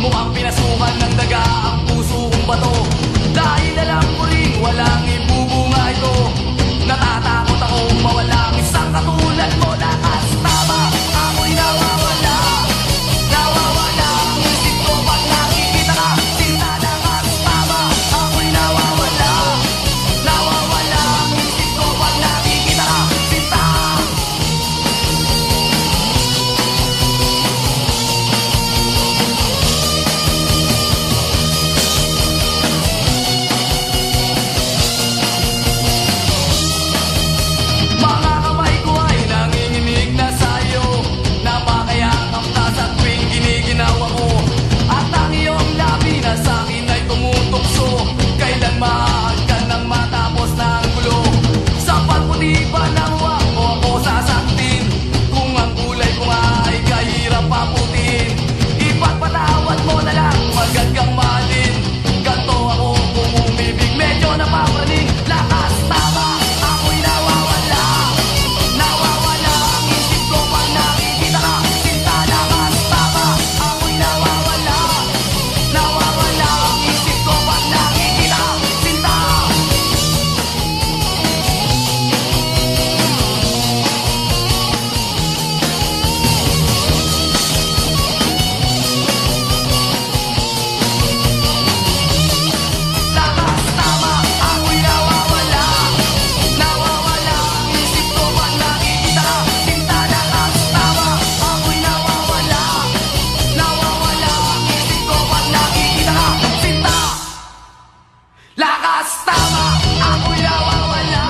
Mukhang pinasukan ng daga ang puso kong bato. Dahil alam ko rin walang ibubunga ito. Natatakot akong mawala ang isang katulad mo. Lakas tama, ako'y nawawala. Nawawala ang isip ko pag nakikita ka. Sinta, lakas tama, ako'y nawawala. Nawawala ang isip ko pag nakikita ka. Sinta. Mga kamay ko ay nanginginig na sa'yo. Napakayakap na sa tuwing giniginawa ko. At ang iyong labi na sa'kin ay tumutukso. Kailan maagkan nang matapos na ang gulo? Sapat mo di ba nang wag mo ako sasaktin? Kung ang kulay ko nga ay kahirap paputin, ipagpatawad mo na lang, magad kang mahalin. Ganto ako kung umibig, medyo napapaning. Lakas tama, ako'y nawawala. Nawawala ang isip ko pag nakikita ka. Sinta, lakas tama, ako'y nawawala. Nawawala ang isip ko pag nakikita ka. Sinta. Lakas tama, ako'y nawawala. Nawawala ang isip ko pag nakikita ka. Sinta, lakas tama, ako'y nawawala. Nawawala ang isip ko pag nakikita ka. Sinta. Lakas tama, ako'y nawawala.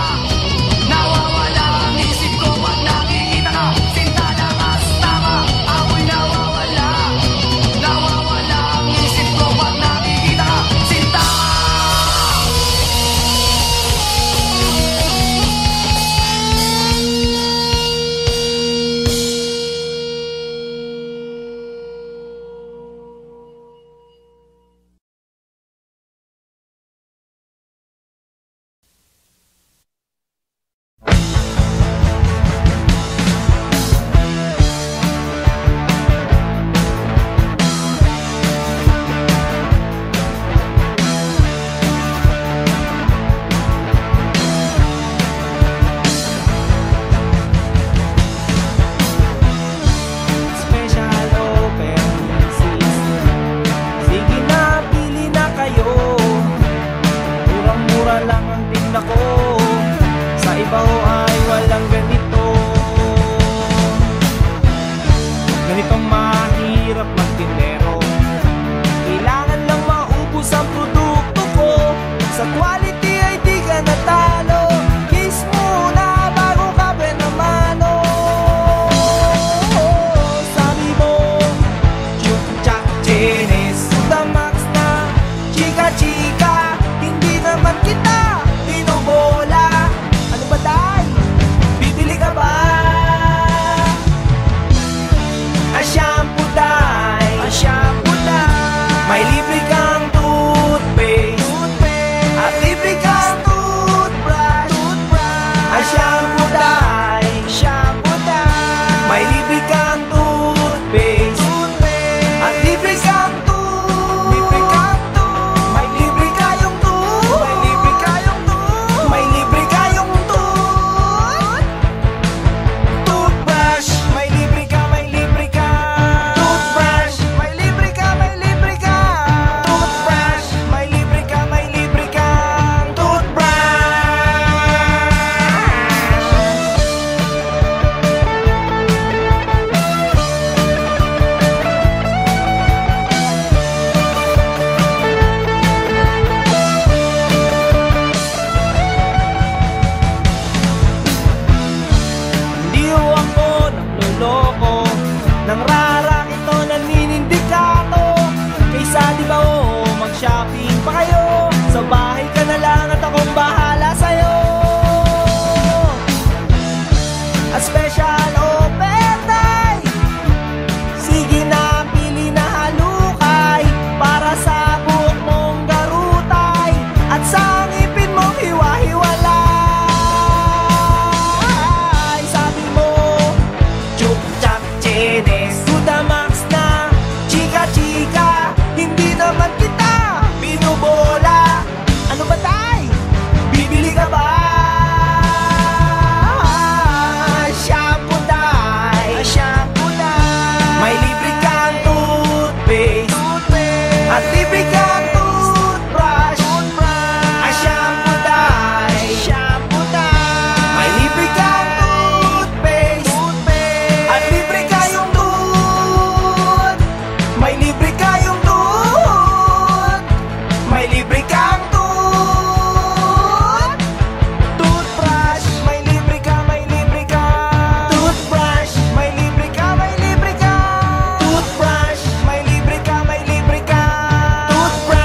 Nawawala ang isip ko pag nakikita ka. Sinta, lakas tama, ako'y nawawala. Nawawala ang isip ko pag nakikita ka. Sinta. Special open season. Sige na, pili na kayo. Murang-mura lang ang tinda ko. Sa iba ho ay walang ganito. Ganitong mahirap magtindero. Kailangan lang maubos ang produkto ko. Sa quality ay di ka natalo. Kiss muna bago ka benamano. Sabi mo, chuk-chak, chinis, Sudamax na, chika-chika. Hindi naman kita binubola. Ano ba day? Bibili ka ba? A shampoo day, a shampoo day. May libre kang toothpaste, at libre kang toothbrush. A shampoo day, shampoo day. May libre kang toothpaste, at libre kang may libre kayong may libre kayong toothbrush. May libre ka toothbrush. May libre ka toothbrush. May libre kang Hindi ho ako nagloloko. Nang rarang ito naninindikato. Kaysa di ba ho mag-shopping pa kayo? Sa bahay ka na lang at akong bahala sa'yo. A special open day. Sige na, pili na halukay. Para sa buhok mong garutay. At sa ngipin mong hiwa-hiwalay. Sabi mo, chuk-chak, chinis, Sudamax na, chika-chika. At libre kang toothbrush, ang shampoo dye. May libre kang toothpaste, at libre kayong tooth. May libre kayong tooth. May libre kang tooth. Toothbrush, may libre ka, may libre ka. Toothbrush, may libre ka, may libre ka. Toothbrush, may libre ka, may libre ka. Toothbrush.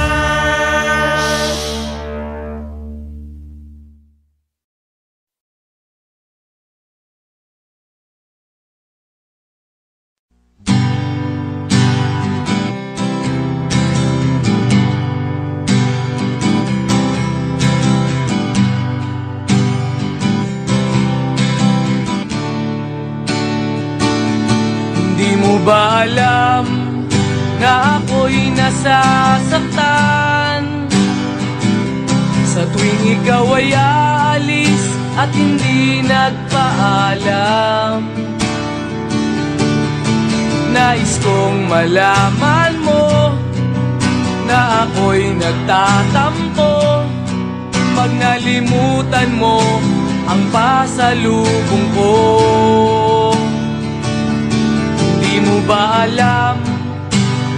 Hindi mo ba alam na ako'y nasasaktan sa tuwing ikaw ay aalis at hindi nagpaalam? Nais kong malaman mo na ako'y nagtatampo pag nalimutan mo ang pasalubong ko. Di mo ba alam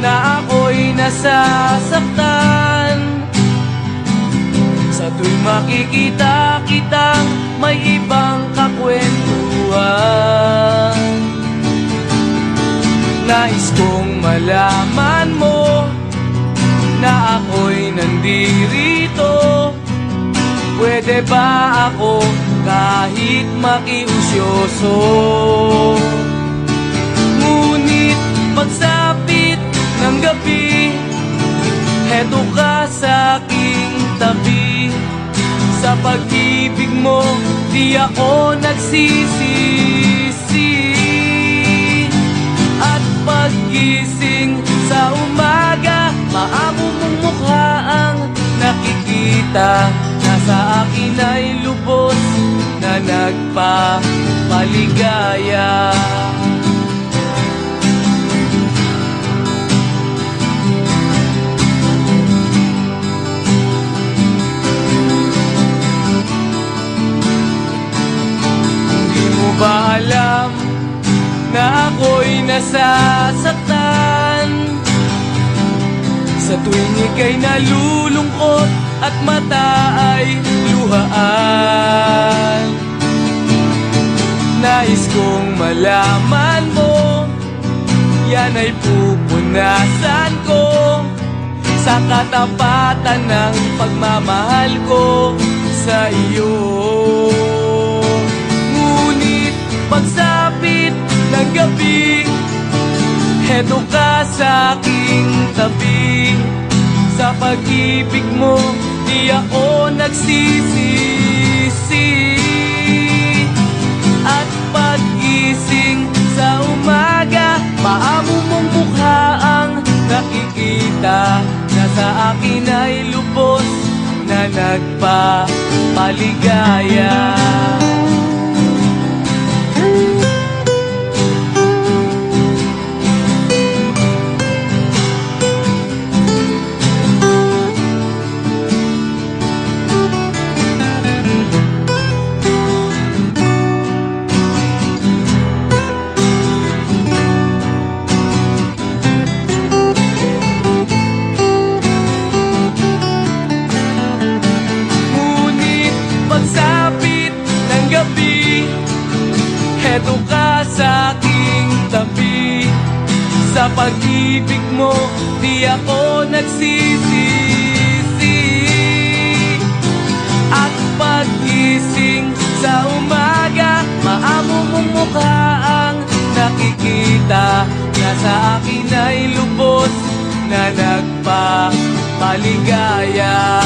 na ako'y nasasaktan sa tuwing makikita kitang may ibang kakwentuhan? Nais kong malaman mo na ako'y nandirito. Pwede ba ako kahit makiusyoso? Ngunit pagsapit ng gabi, heto ka sa aking tabi. Sa pag-ibig mo, di ako nagsisisi. At paggising sa umaga, maamo mong mukha ang nakikita. Nasa akin ay lubos na nagpapaligaya. Ba alam na ako'y nasasaktan sa tuwing ika'y nalulungkot at mata ay luhaan? Nais kong malaman mo, yan ay pupunasan ko sa katapatan ng pagmamahal ko sa iyo. Pagsapit ng gabi, heto ka sa aking tabi. Sa pag-ibig mo, di ako nagsisisi. At pag-gising sa umaga, maamo mong mukha ang nakikita. Nasa akin ay lubos na nagpapaligaya. Heto ka sa aking tabi. Sa pag-ibig mo, di ako nagsisisi. At pag-gising sa umaga, maamo mong mukha ang nakikita. Nasa akin ay lubos na nagpapaligaya.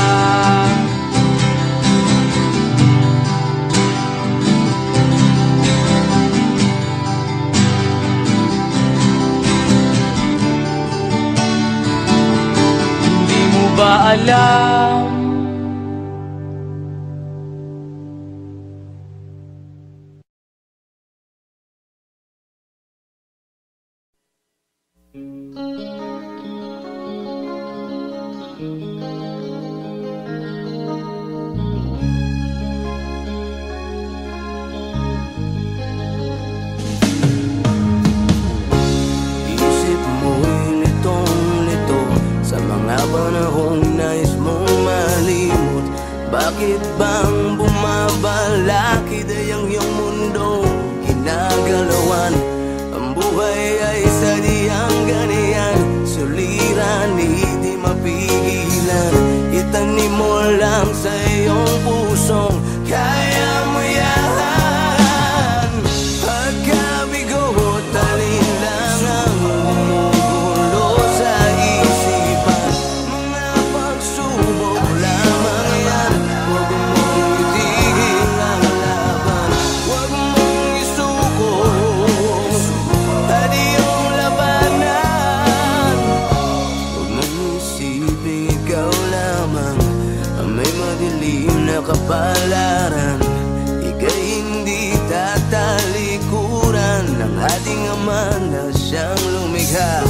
Ba alam? Isip mo'y litong-lito sa mga panahong nais mong malimot. Bakit bang bumabalakid ay ang iyong mundo ginagalawan? Ang buhay ay sadyang ganyan, suliran, hindi mapigilan. Itanim mo lang sa iyong pusong kaya mo yan. Pagkabigo, talin lang ang gumugulo sa isipan. Mga pagsubok lamang yan, huwag mong itigil ang laban. Huwag mong isuko at iyong labanan. Huwag mong isipin ikaw lamang ang may madilim na kapalaran. Ika'y hindi tatalikuran ng ating Ama na siyang lumikha.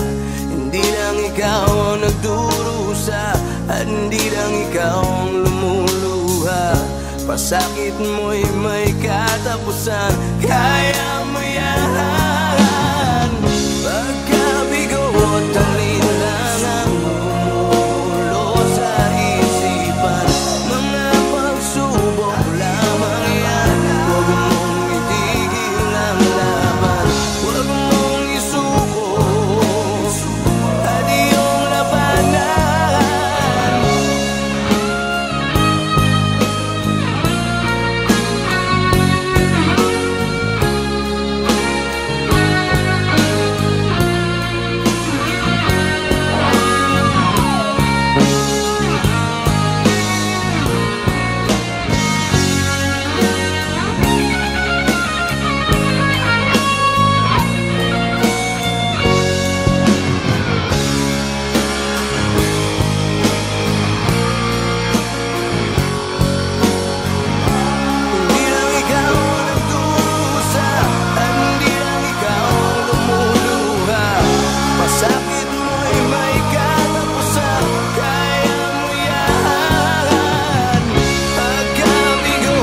Hindi lang ikaw ang nagdurusa at hindi lang ikaw ang lumuluha. Pasakit mo'y may katapusan, kaya mo yan. Pagkabigo, talin lang ang gumugulo sa isipan. Mga pagsubok lamang yan, huwag mong itigil ang laban. Huwag mong isuko at iyong labanan. Hindi lang ikaw ang nagdurusa at hindi lang ikaw ang lumuluha. Pasakit mo'y may katapusan, kaya mo yan. Pagkabigo,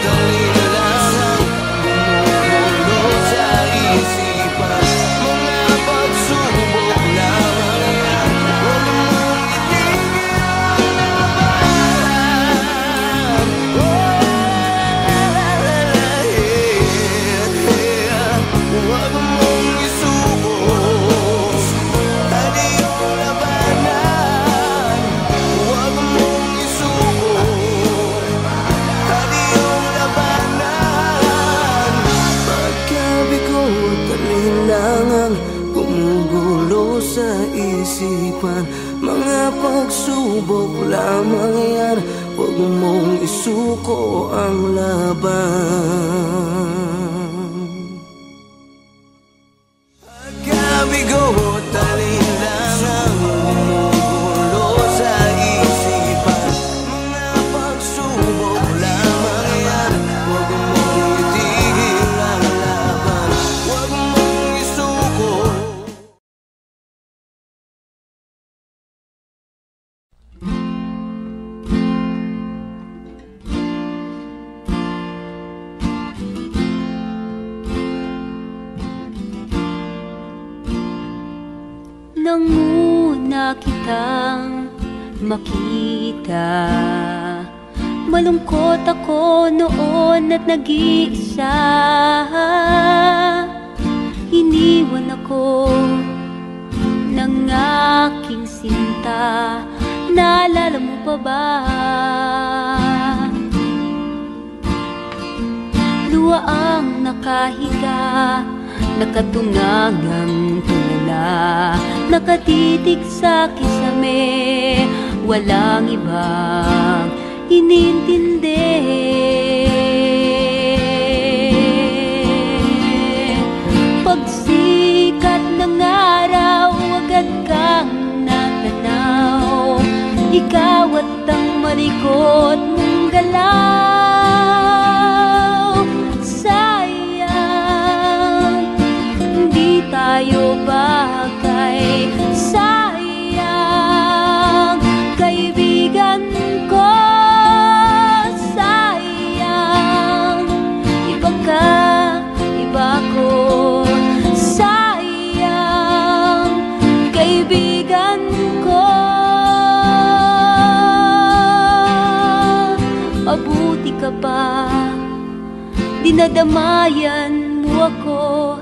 talin lang ang gumugulo sa isipan. Mga pagsubok lamang yan, huwag mong itigil ang laban. Huwag mong isuko at iyong labanan. Huwag mong isuko at iyong labanan. Pagkabigo, talin lang ang gumugulo sa isipan. Mga pagsubok lamang yan, huwag mong isuko ang laban. Pagkabigo, talin lang ang gumugulo sa isipan. Mga pagsubok lamang yan, huwag mong itigil ang laban. Huwag mong isuko. Nang una kitang makita, malungkot ako noon at nag-iisa. Iniwan ako ng aking sinta, naalala mo pa ba? Luwa ang nakahiga, nakatungang tulala, nakatitig sa kisame, walang ibang inintindi. Pagsikat ng araw, agad kang natanaw, ikaw at ang malikot mong galaw. Sayang, hindi tayo bagay. Sayang, kayo ka ba? Dinadamayan mo ako,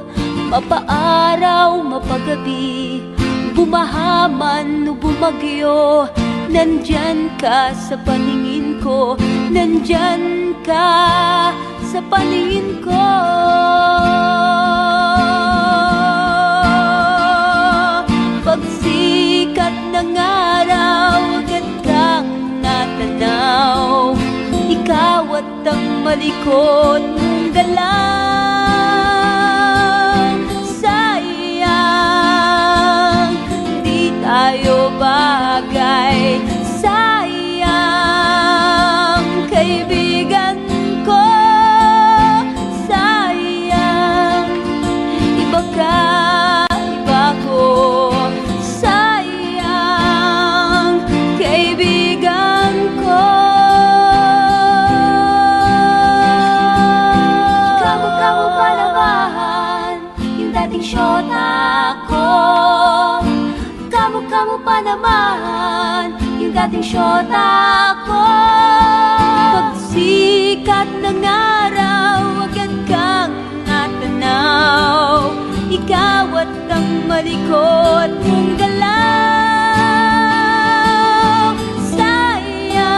mapaaraw, mapagabi, bumahaman o bumagyo, nandyan ka sa paningin ko, nandyan ka sa paningin ko. Pagsikat ng araw, agad kang natanaw, ikaw at ang malikot mong galaw. Sayang, di tayo bagay, sayang, kaibigan ko. Sayang, iba ka, iba ko. Sayang, kaibigan ko. Kamu pa naman yung dating syota ko. Kamu pa naman yung dating syota ko. Pagsikat ng araw, agad kang natanaw, ikaw at ang malikot mong galaw. Sayang,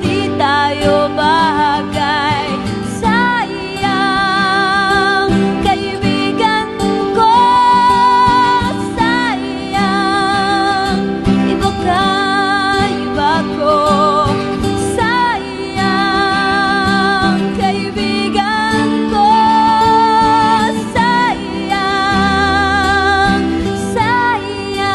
di tayo bagay, sayang, kaibigan ko. Sayang, iba ka, iba ko. Sayang, kaibigan ko. Sayang, sayang,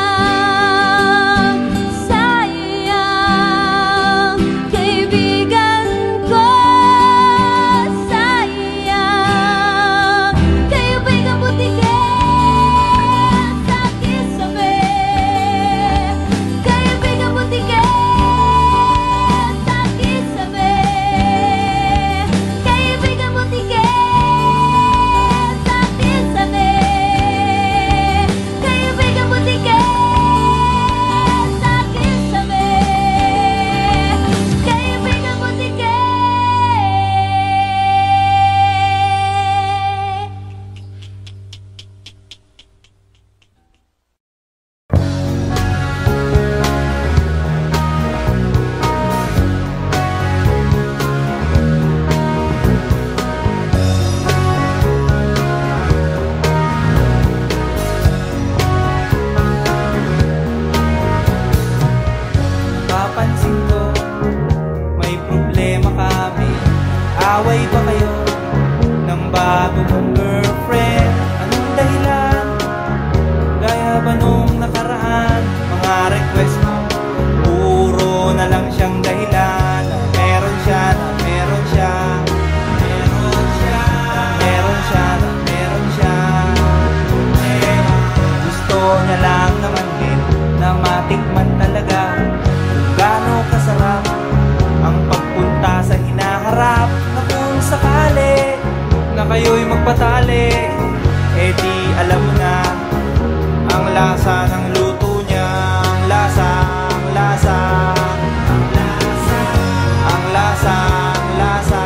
sayang, kaibigan ko. Sayang, kaibigan butikin sa kisabi, kaibigan butikin sa kisabi, kaibigan butikin sa kisabi, kaibigan butikin sa kisabi, kaibigan butikin. Papansin ko, may problema kami. Away ba kayo ng bago mong girlfriend? Anong dahilan? Gaya ba nung nakaraan? Mga request mo, puro na lang siyang dahilan. Na meron siya, na meron siya, meron siya, meron siya, na meron siya. Gusto niya lang naman din na matikman talaga kung gaano kasarap ang pagpunta sa hinaharap. Na kung sakali na kayo'y magpatali, eh di alam mo na ang lasa ng luto niya. Ang lasa, ang lasa, ang lasa, ang lasa, ang lasa.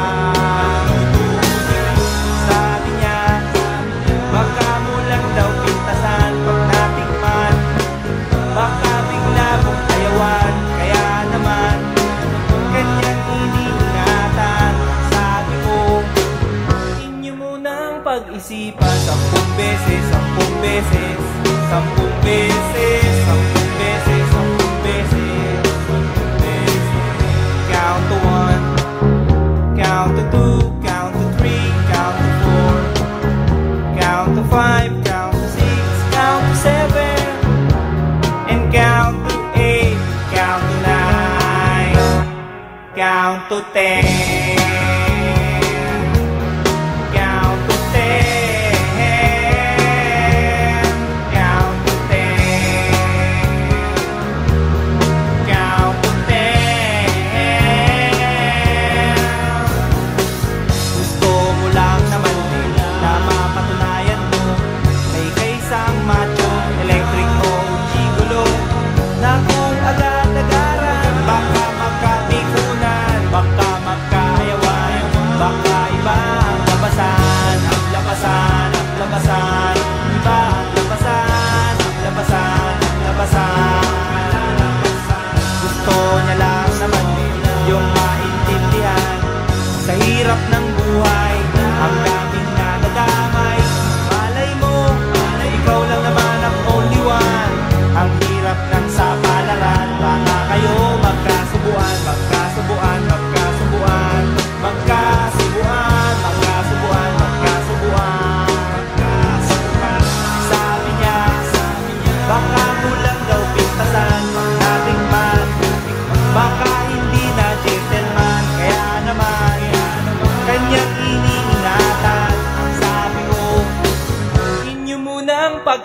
Sabi niya, baka mo lang daw pintasan pag natikman, baka bigla mong ayawan. Kaya naman, ganyan iniingatan. Sabi ko, inyo munang pag-isipan 10 beses, 10 beses, 10 beses, 10 beses, 10 beses, 10 beses. Count to 1, count to 2, count to 3, count to 4, count to 5, count to 6, count to 7, and count to 8, count to 9, count to 10. Count to 10, count to 10, count to 10. Gusto mo lang naman din na mapatunayan mo ay kaisang macho, electric o gigolo, na kung agad-agaran baka magkatikunan, baka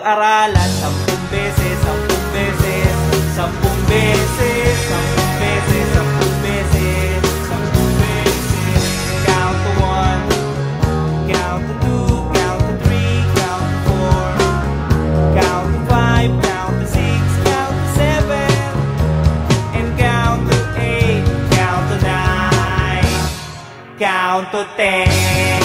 pag-aralan 10 beses, 10 beses, 10 beses, 10 beses, 10 beses, 10 beses. Count to 1, count to 2, count to 3, count to 4, count to 5, count to 6, count to 7, and count to 8, count to 9, count to 10.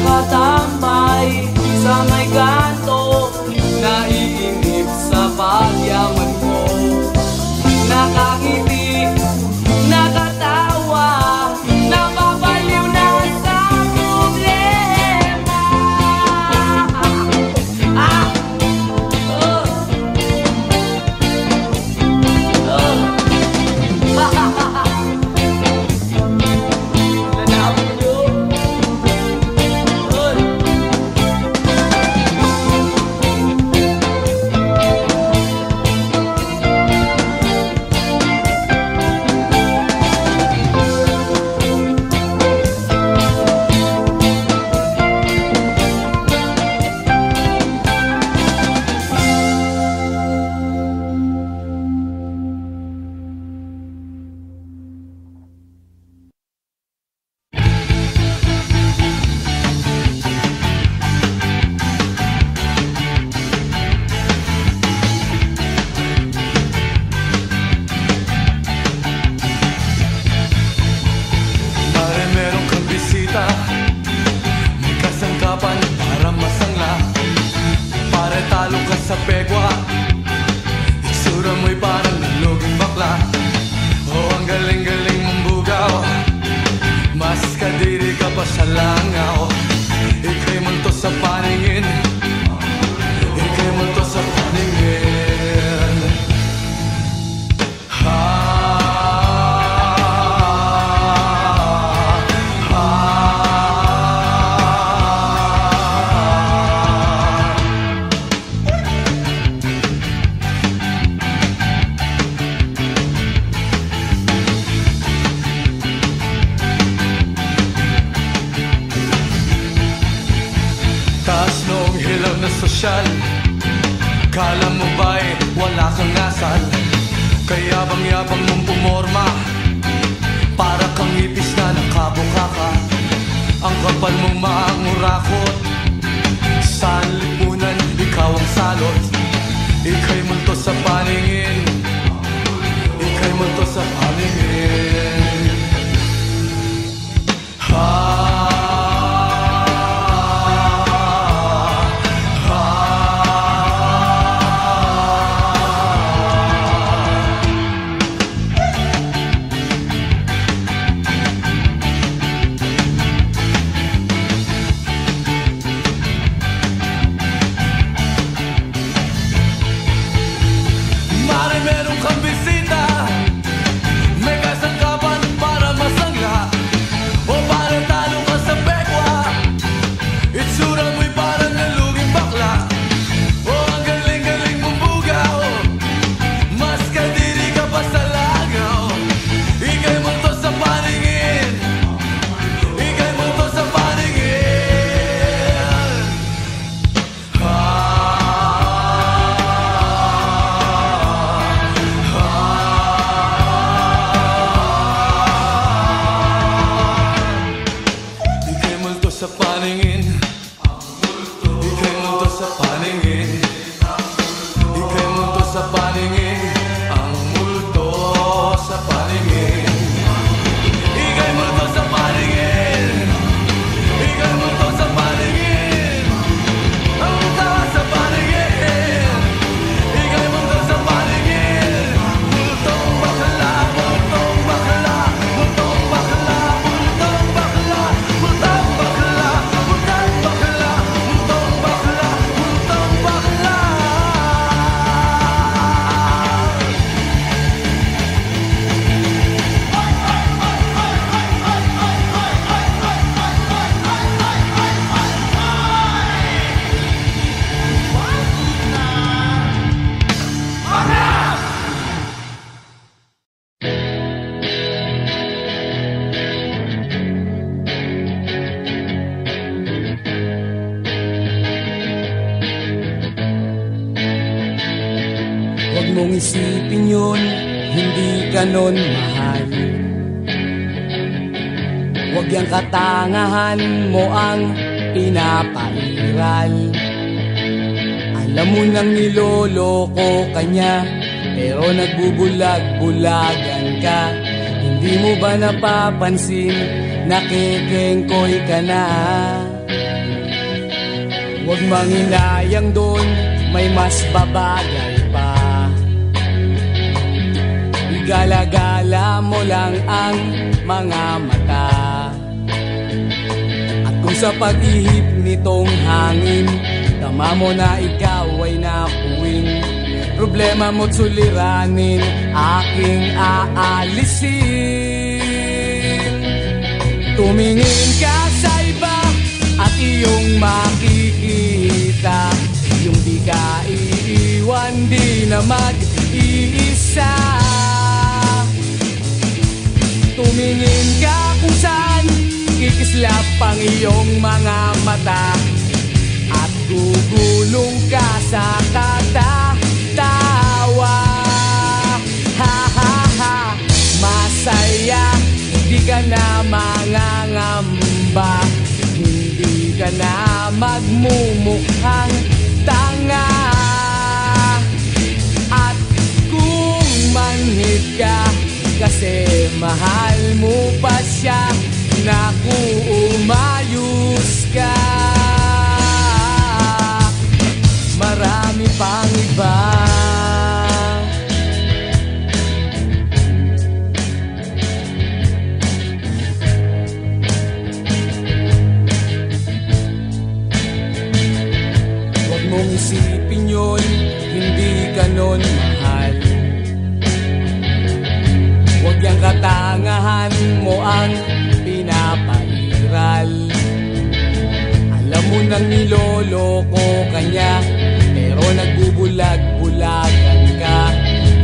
nakatambay sa may kanto, naiinip sa pagyaman ko. Nakangiti, nakatawa, napapaliw na sa problema. Sa pegwa, itsura mo'y parang naluging bakla. Oh, ang galing-galing mong bugaw, mas kadiri ka pa sa langaw. Ika'y multo sa paningin, ika'y multo sa paningin. Kala mo ba'y wala kang asal? Kaya bang-yabang mong pumorma, para kang ipis na nakabuka ka. Ang kapal mong maangurakot, sa lipunan ikaw ang salot. Ika'y multo sa paningin, ika'y multo sa paningin. mong isipin yun, hindi ka nun mahal. Huwag yang katangahan mo ang pinapairal. Alam mo nang niloloko ka niya, pero nagbubulag-bulagan ka. Hindi mo ba napapansin, nakikengkoy ka na? Huwag manginayang doon, may mas babagay pa. Igala-gala mo lang ang mga mata. At kung sa pag-ihip nitong hangin, tama mo na ikaw ay napuwing, problema mo't suliranin, aking aalisin. Tumingin ka sa iba at iyong makikita, yung di ka iiwan, di na mag-iisa. Tumingin ka kung saan kikislap ang iyong mga mata, at gugulong ka sa katatawa. Ha ha ha, masaya, di ka na mangangamba, hindi ka na magmumukhang tanga. At kung manhid ka kasi mahal mo pa siya, naku, umayos ka. Marami pang iba. Huwag mong isipin yun, hindi ka nun mahal. Huwag yang katangahan mo ang pinapairal. Alam mo nang niloloko ka niya, pero nagbubulag-bulagan ka.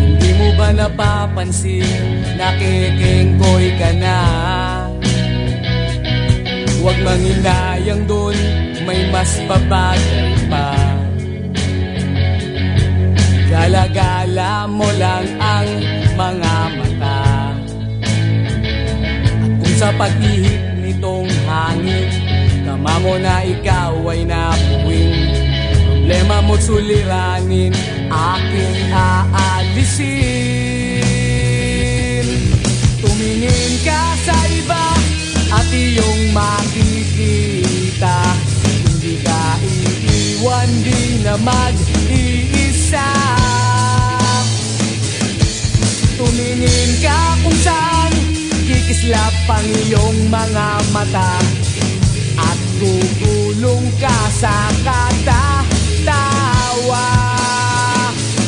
Hindi mo ba napapansin, nakikingkoy ka na? Huwag manginayang doon, may mas babagay pa. Gala-gala mo lang ang mga mata. At kung sa pag-ihip nitong hangin, tama mo na ikaw ay napuwing, problema mo't suliranin, aking aalisin. Tumingin ka sa iba at iyong makikita, hindi ka iiwan, di na mag-iisa. Tumingin ka kung saan kikislap ang iyong mga mata, at gugulong ka sa katatawa.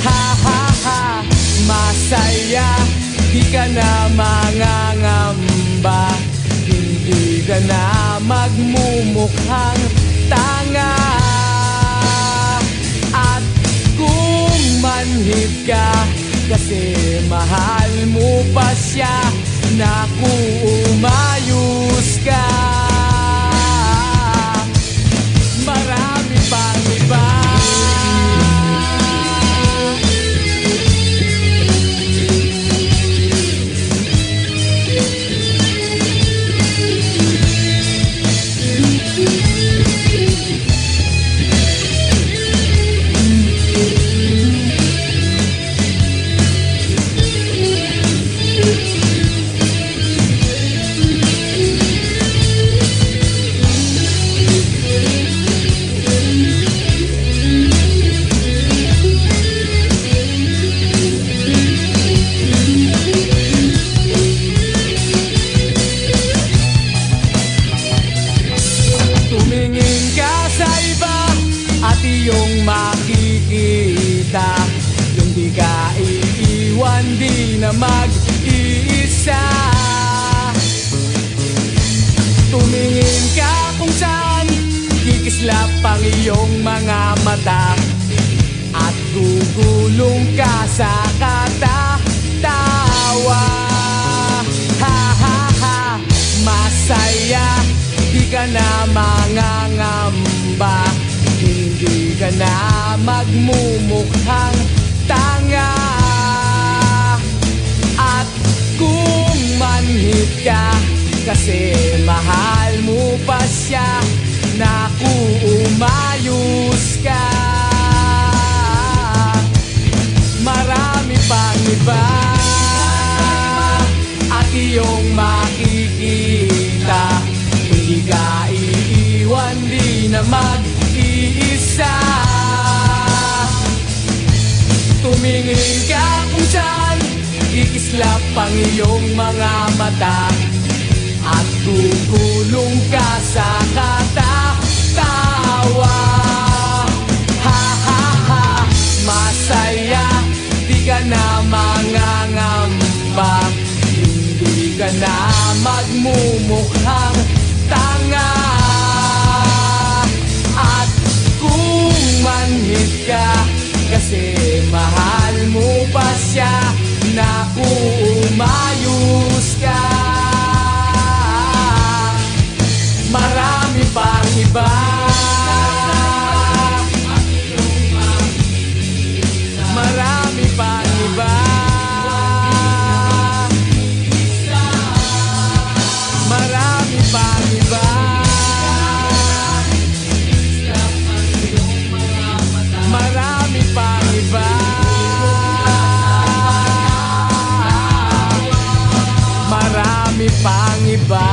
Ha ha ha, masaya, di ka na mangangamba, hindi ka na magmumukhang tanga. At kung manhid ka kasi mahal mo pa siya, naku, umayos ka. Marami pang iba. Iyong makikita, yung di ka iiwan, di na mag-iisa. Tumingin ka kung saan kikislap ang iyong mga mata, at gugulong ka sa katatawa. Ha ha ha, masaya, di ka na mangangamba, hindi ka na magmumukhang tanga. At kung manhid ka kasi mahal mo pa siya, naku, umayos ka. Marami pang iba at iyong makikita, hindi ka iiwan, di na mag nag-iisa. Tumingin ka kung saan iislap ang iyong mga mata, at kukulong ka sa katatawa. Ha ha ha, masaya, di ka na mangangamba, hindi ka na magmumukhang tanga. At kung manhid ka kasi mahal mo pa siya, naku umayos ka. Marami pang iba, marami pang iba, marami pang iba, marami pang iba, marami pang iba.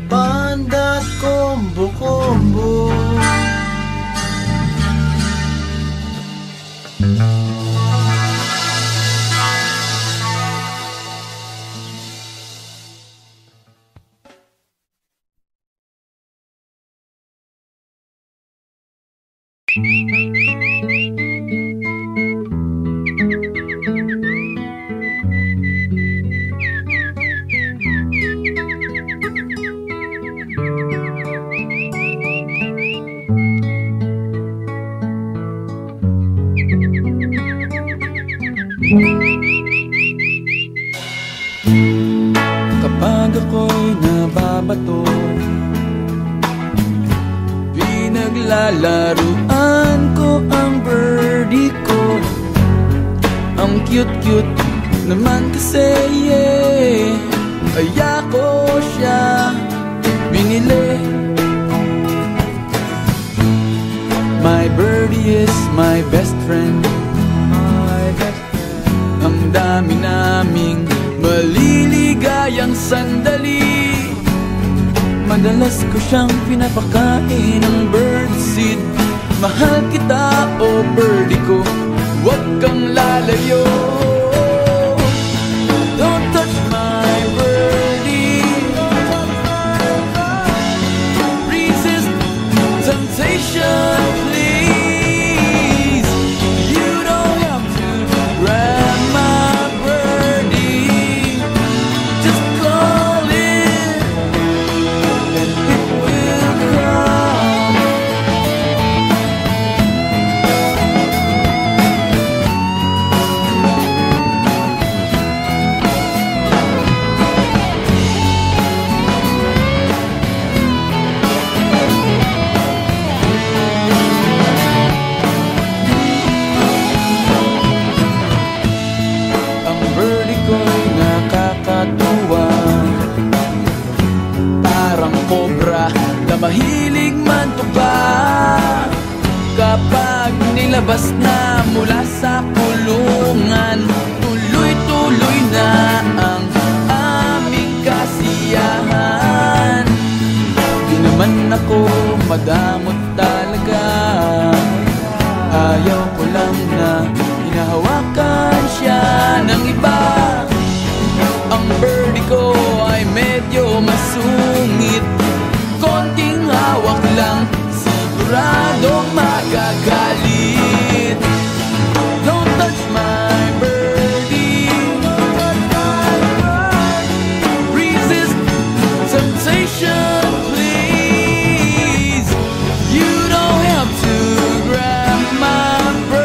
Panda combo. Kapag ako'y nababato, pinaglalaruan ko ang birdie ko. Ang cute-cute naman kasi, yeah. Kaya ko siya binili. My birdie is my best friend. Ang dami naming maliligayang sandali. Madalas ko siyang pinapakain ng birdseed. Mahal kita, oh birdie ko, huwag kang lalayo. Don't touch my birdie. Resist temptation, please. You don't have to grab my birdie. Just call it and it will come. Ang birdie ko'y nakakatuwa, parang cobra na mahilig mantupa. Kapag nilabas na mula sa kulungan, tuloy-tuloy na ang aming kasiyahan. Di naman ako madamot talaga, ayaw ko lang na hinahawakan siya ng iba. Ang birdie ko ay medyo masungit, konting hawak lang, siguradong magagalit. Don't touch my birdie. Resist temptation, please. You don't have to grab my birdie.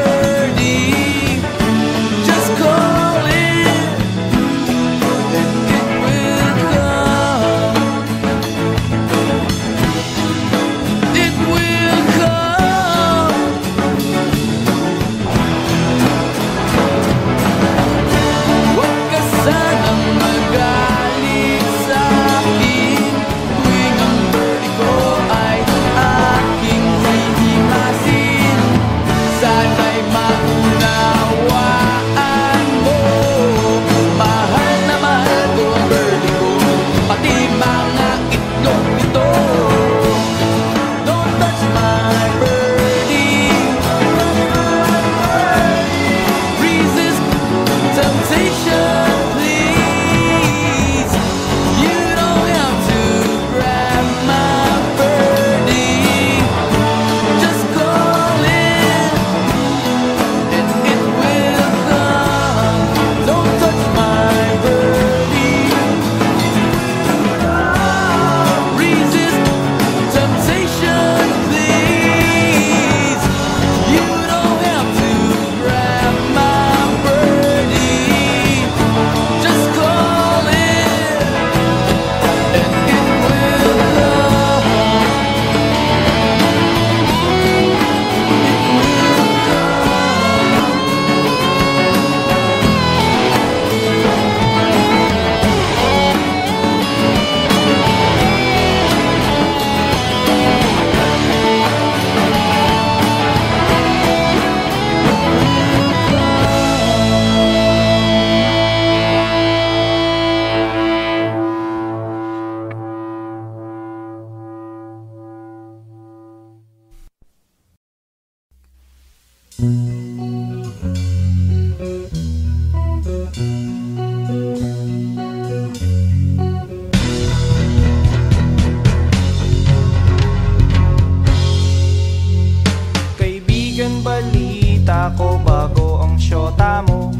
Kaibigan, balita ko bago ang syota mo,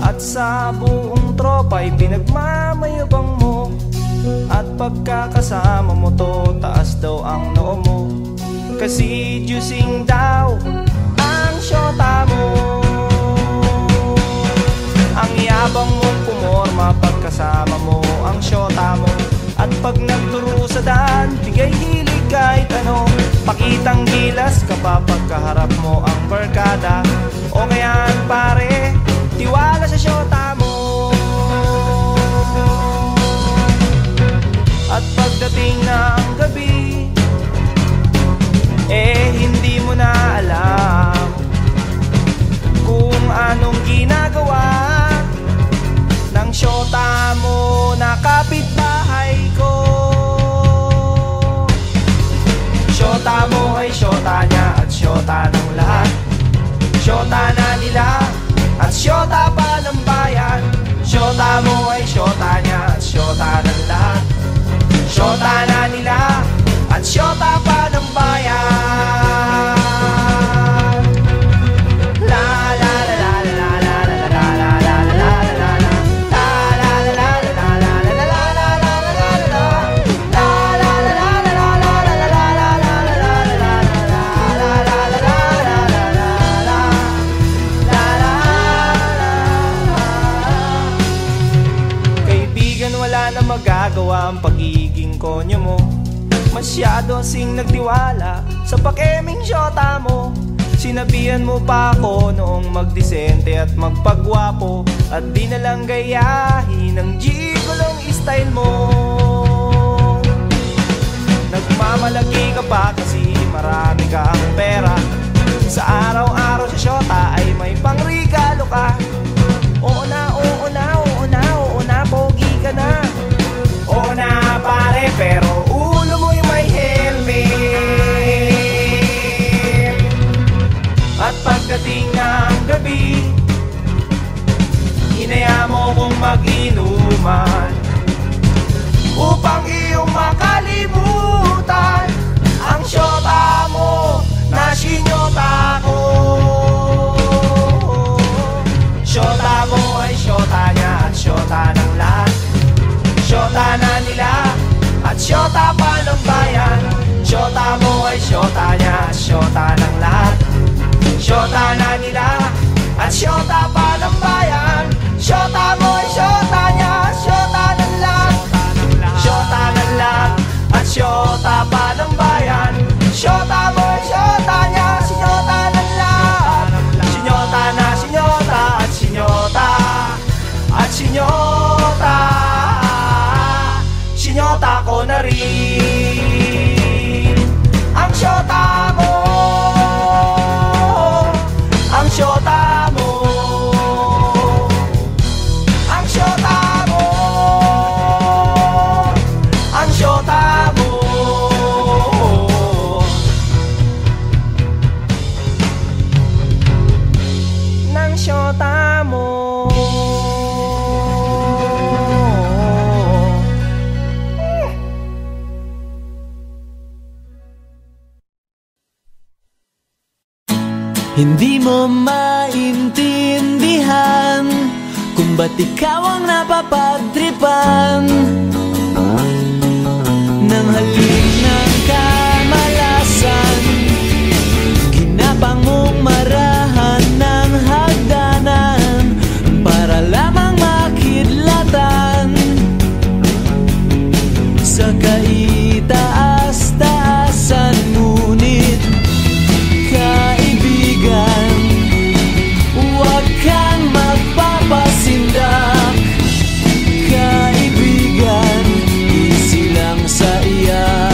at sa buong tropa'y pinagmamayabang mo. At pagkakasama mo to, taas daw ang noo mo, kasi juicing daw ang syota mo. Ang yabang mong pumorma pagkasama mo ang syota mo, at pag nagturo sa daan, bigay hilig kahit ano. Pakitang gilas kapag pagkaharap mo ang barkada, o ngayon pare, tiwala sa syota mo. At pagdating na ang gabi, hindi mo na alam kung anong ginagawa ng syota mo na kapitbahay ko. Syota mo ay syota niya at syota ng lahat, syota na nila at syota pa ng bayan. Syota mo ay syota niya at syota ng lahat, syota na nila at syota pa ng bayan. La la la la la la la la la la la la la. Magagawa ang pagiging konyo mo, masyado sing nagtiwala sa pakeming syota mo. Sinabihan mo pa ako noong magdisente at magpagwapo, at di na lang gayahin ang gigolong style mo. Nagmamalaki ka pa kasi marami ka ang pera, sa araw-araw sa syota ay may pangregalo ka. Oo na, oo na, oo na, oo na, pogi ka na. Oo na pare, pero ulo mo'y may helmet. At pagdating ng gabi, hinaya mo kong mag-inuman upang iyong makalimutan ang syota mo na sinyota ko. Syota mo ay syota niya at syota ng lahat, syota na nila at syota pa ng bayan. Syota mo ay syota niya at syota ng lahat, syota na nila at syota pa ng bayan. Syota mo ay syota niya at syota ng lahat, syota ng lahat at syota pa ng bayan. Syota mo ay syota niya, sinyota ng lahat, sinyota na sinyota at sinyota at sinyota. Sinyota ko na rin ang syota mo, ang syota mo, ang syota mo, ang syota mo. Ng syota mo. Hindi mo maintindihan kung ba't ikaw ang napapagtripan ng halik ng kamalasan. Ginapang mong marahan ng hagdanan para lamang makidlatan sa kaitaas-taasan. Ngunit kaibigan, huwag kang magpapasindak. Kaibigan, easy lang sa iya.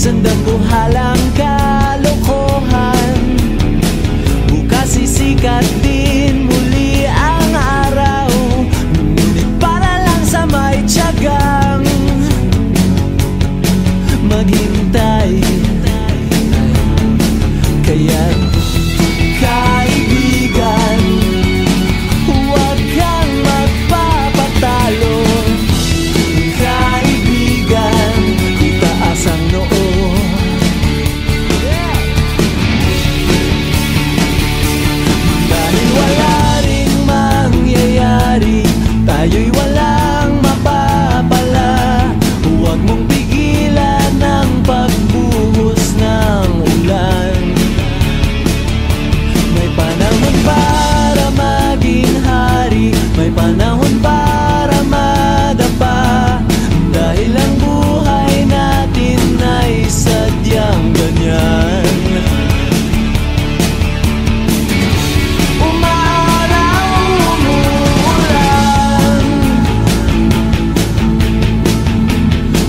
sandabuhalang kalokohan. Bukas sisikat din muli ang araw, ngunit para lang sa may tiyagang maghintay. Kaya't kaibigan, huwag kang magpapatalo. Kaibigan, itaas ang noo. Dahil wala ring mangyayari, tayo'y walang mapapala. Huwag mong pigilan ang pagbuhos ng ulan. May panahon para maging hari, may panahon para madapa. Dahil ang buhay natin ay sadyang ganyan. Umaraw, umuulan.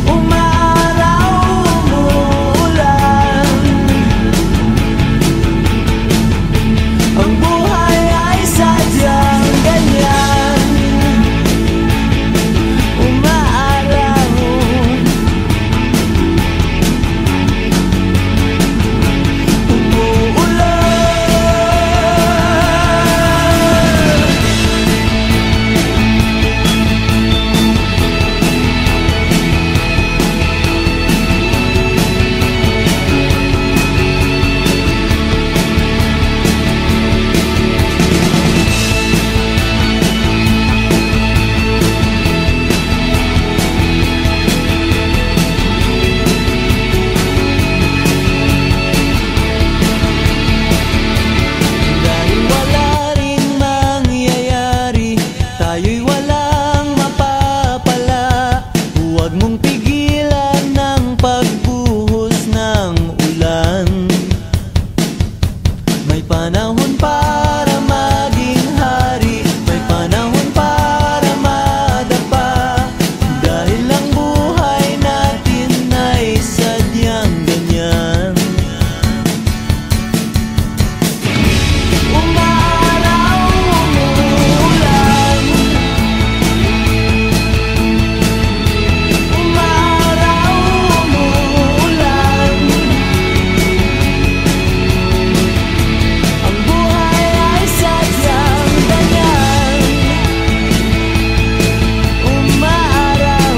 Umaraw, umuulan. Ang buhay ay sadyang ganyan. Umaaraw, dahil wala ring mangyayari, tayo'y walang mapapala. Huwag mong pigilan ang pagbuhos ng ulan. May panahon para maging hari, may panahon para madapa. Dahil ang buhay natin ay sadyang ganyan. Umaraw, umuulan. Umaraw, umuulan. Ang buhay ay sadyang ganyan. Umaraw,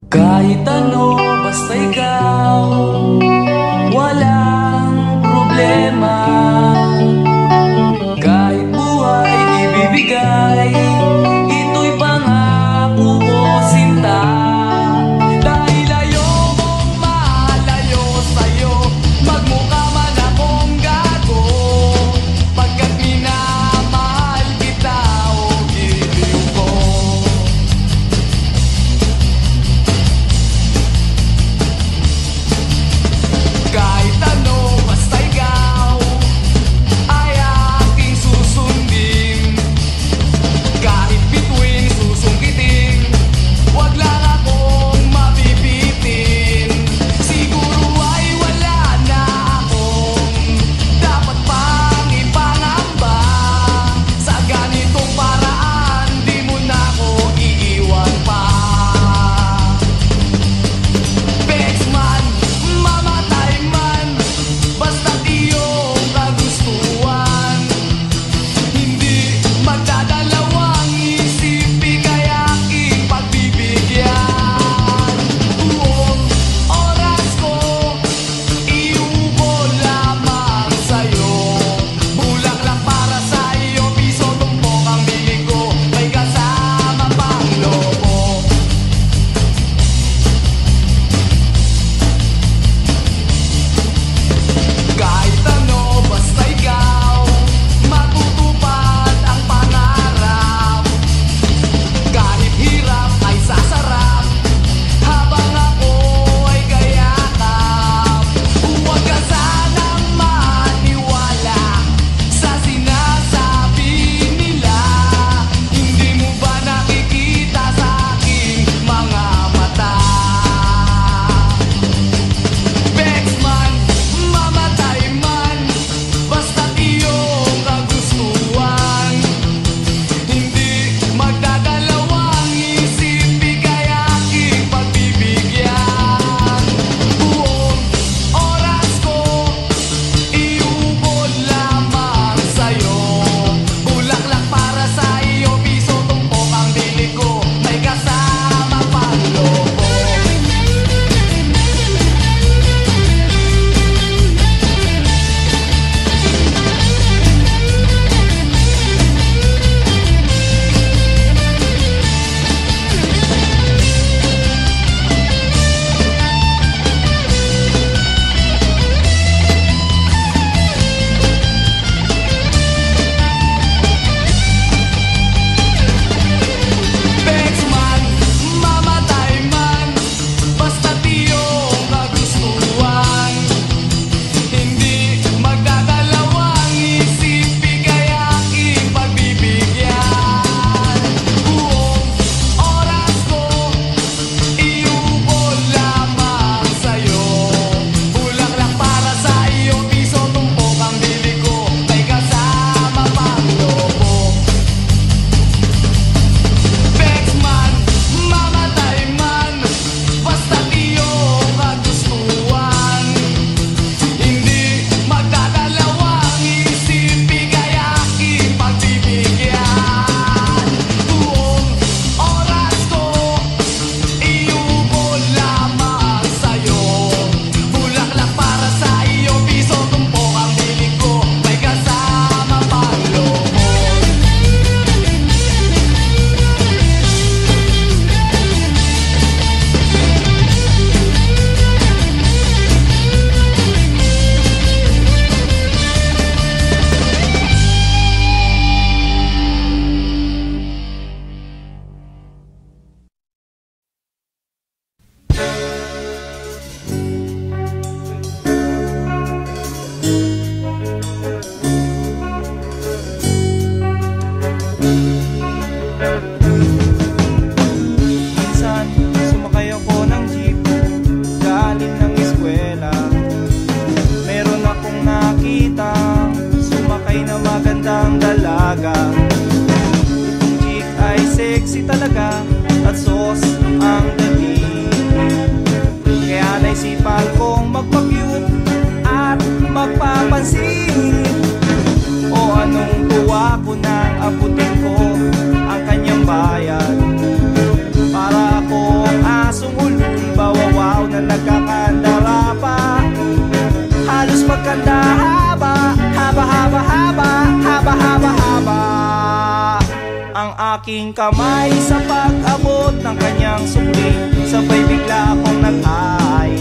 kahit ano, basta ikaw, walang problema. Kahit buhay, ibibigay ibigay. Ito'y pangako ko, sinta. Dahil ayokong malayo sa'yo, magmukha man akong gago, pagkat minamahal kita, o giliw ko. Kahit ano, basta ikaw ay aking susundin. Kahit bituin, susungkitin, wag lang akong mabibitin. Siguro ay wala na akong dapat pang ipangamba. Sa ganitong paraan, di mo na ako iiwan pa. Bexman, mamatay man, basta't iyong kagustuhan. Hindi magdadalawang isip, ika'y aking pagbibigyan. Buong oras ko, iubol lamang sa'yo. Bulaklak para sa iyo, piso tumpok ang bili ko, may kasama pang lobo. Kahit ano, basta ikaw, matutupad ang pangarap. Kahit hirap ay sasarap, habang ako ay kayakap. Huwag ka sanang maniwala sa sinasabi nila. Hindi mo ba nakikita sa aking mga mata? Bexman, mamatay man, basta't iyong kagustuhan. Hindi magdadalawang isip, ika'y aking pagbibigyan. Buong oras ko, iubol lamang sa'yo. Bulaklak para sa iyo, piso tumpok ang bili ko, may kasama pang lobo. Bexman, mamatay man, basta't iyong kagustuhan. Hindi magdadalawang isip, ika'y aking pagbibigyan. Buong oras ko, iubol lamang sa'yo. Bulaklak para sa iyo, piso tumpok ang bili ko, may kasama pang lobo. Bexman, mamatay man, basta't iyong kagustuhan. Hindi magdadalawang isip, ika'y aking pagbibigyan. Buong oras ko, iubol lamang sa'yo. Bulaklak para sa iyo, piso tumpok ang bili ko, may kasama pang lobo. Minsan, sumakay ako ng jeep, galing ng eskwela. Meron akong nakita, sumakay na magandang dalaga. Itong chick ay sexy talaga, at sos ang dating. Kaya naisipan kong magpa-cute at magpapansin. O anong tuwa ko nang abutin ko ang kanyang bayad. Para akong asong ulul, bawawaw na nagkakandara pa. Halos magkanda haba, haba, haba, haba, haba, haba, haba. ang aking kamay sa pag-abot ng kanyang sukli. Sabay bigla akong nag-ay.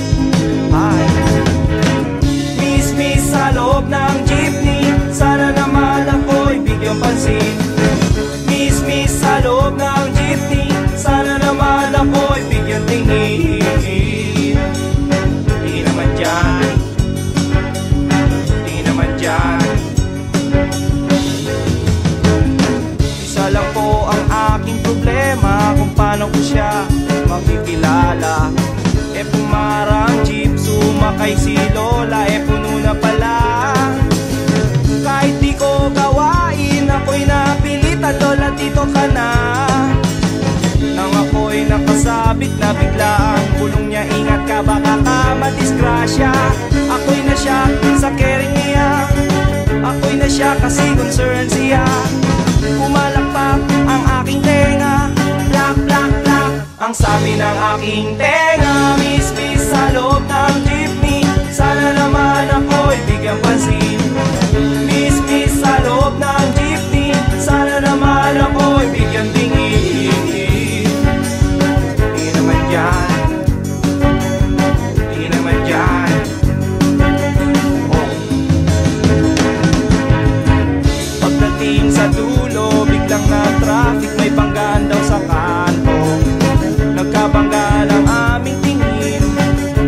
Miss sa loob ng jeepney, sana naman ako'y bigyang pansin. Miss sa loob ng jeepney, sana naman ako'y bigyang tingin. Di naman dyan, di naman dyan. Isa lang po ang aking problema, kung paano ko siya makikilala. Pumarang jeep, sumakay si Lola, puno na pala. Kahit di ko gawain, ako'y napilitan, Lola dito ka na. Nang ako'y nakasabit na bigla ang bulong niya, ingat ka baka ka madisgrasya. Ako'y na siya sa caring niya, ako'y na siya kasi concern siya. Pumalakpak ang aking tenga, plak plak plak ang sabi ng aking tenga. Miss sa loob ng jeepney, sana naman ako'y bigyang pansin. Miss sa loob ng jeepney, sana naman ako'y bigyang tingin. Di naman dyan, di naman dyan. Pagdating sa dulo, biglang na-traffic, may banggaan daw sa kanto. Nagkabangga lang aming tingin,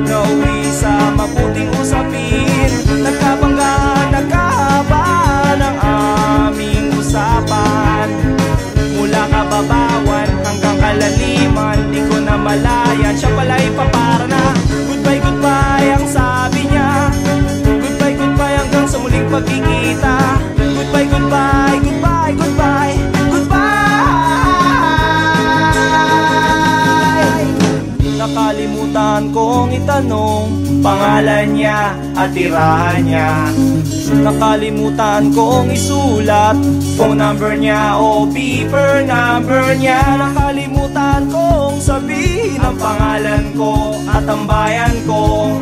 nauwi sa mabuting usapin. Nagkabangga, nagkahaba ng aming usapan. Mula kababawan hanggang kalaliman, di ko na malayan, siya pala'y papara na. Goodbye, goodbye ang sabi niya, goodbye, goodbye hanggang sa muling pagkikita. Goodbye, goodbye, goodbye, goodbye, goodbye. Nakalimutan kong itanong pangalan niya at tirahan niya. Nakalimutan kong isulat phone number niya o beeper number niya. Nakalimutan kong sabihin ang pangalan ko at ang bayan ko.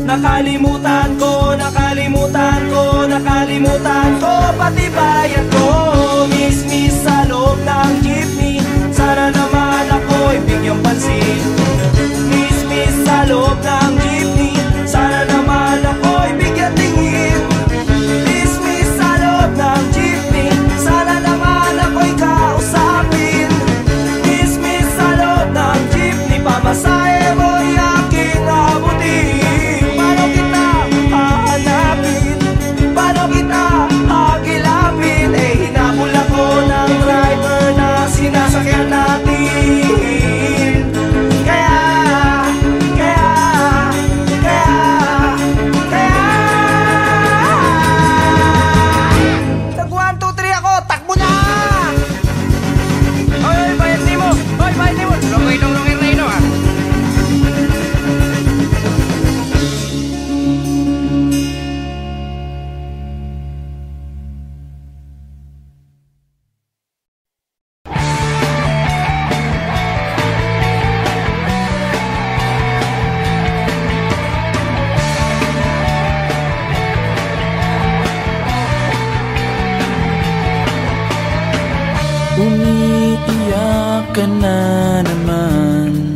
Nakalimutan ko, nakalimutan ko, nakalimutan ko pati bayan ko. Miss sa loob ng jeepney, sana naman ako'y bigyang pansin. Miss sa loob ng jeepney, sana naman ako'y bigyan tingin. Miss sa loob ng jeepney, sana naman ako'y kausapin. Miss sa loob ng jeepney, pamasahe mo'y aking abutin. Paano kita hahanapin? Paano kita hagilapin? Hinabol ako ng driver na sinasakyan natin. Umiiyak ka na naman.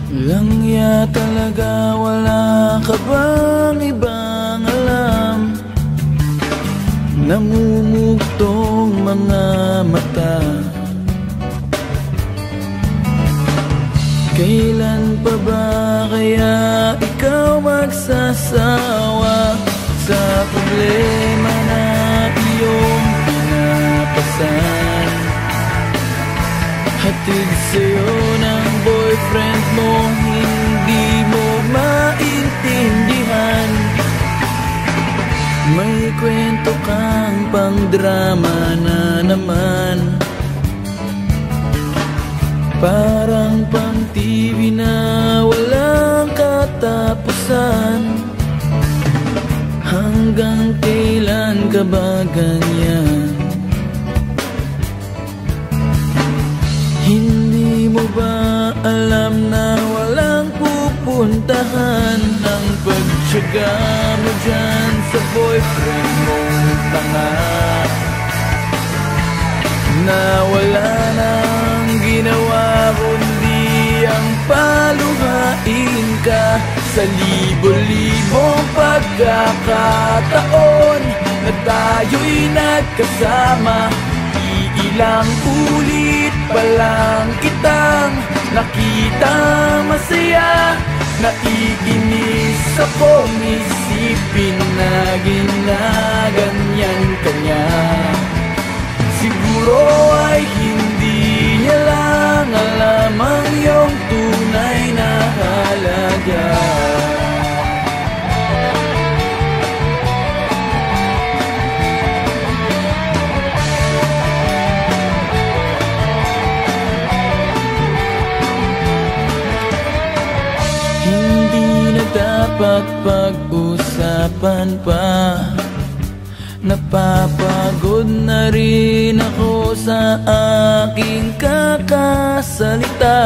Langya talaga, wala ka bang ibang alam? Namumugtong mga mata. Kailan pa ba kaya ikaw magsasawa sa problema na iyong pinapasan? Hatid sa'yo ng boyfriend mo, hindi mo maintindihan. May kwento kang pang-drama na naman, parang pang-TV na walang katapusan. Hanggang kailan ka ba ganyan? Hindi mo ba alam na walang pupuntahan ang pagtyaga mo dyan sa boyfriend mong tanga? na wala nang ginawa kundi ang paluhain ka. Sa libo-libong pagkakataon na tayo'y nagkasama, iilang ulit pa lang kitang nakita masaya. Naiinis akong isipin na ginaganyan ka niya. Siguro ay hindi niya lang alam ang iyong tunay na halaga. Dapat pag-usapan pa. Napapagod na rin ako sa aking kakasalita.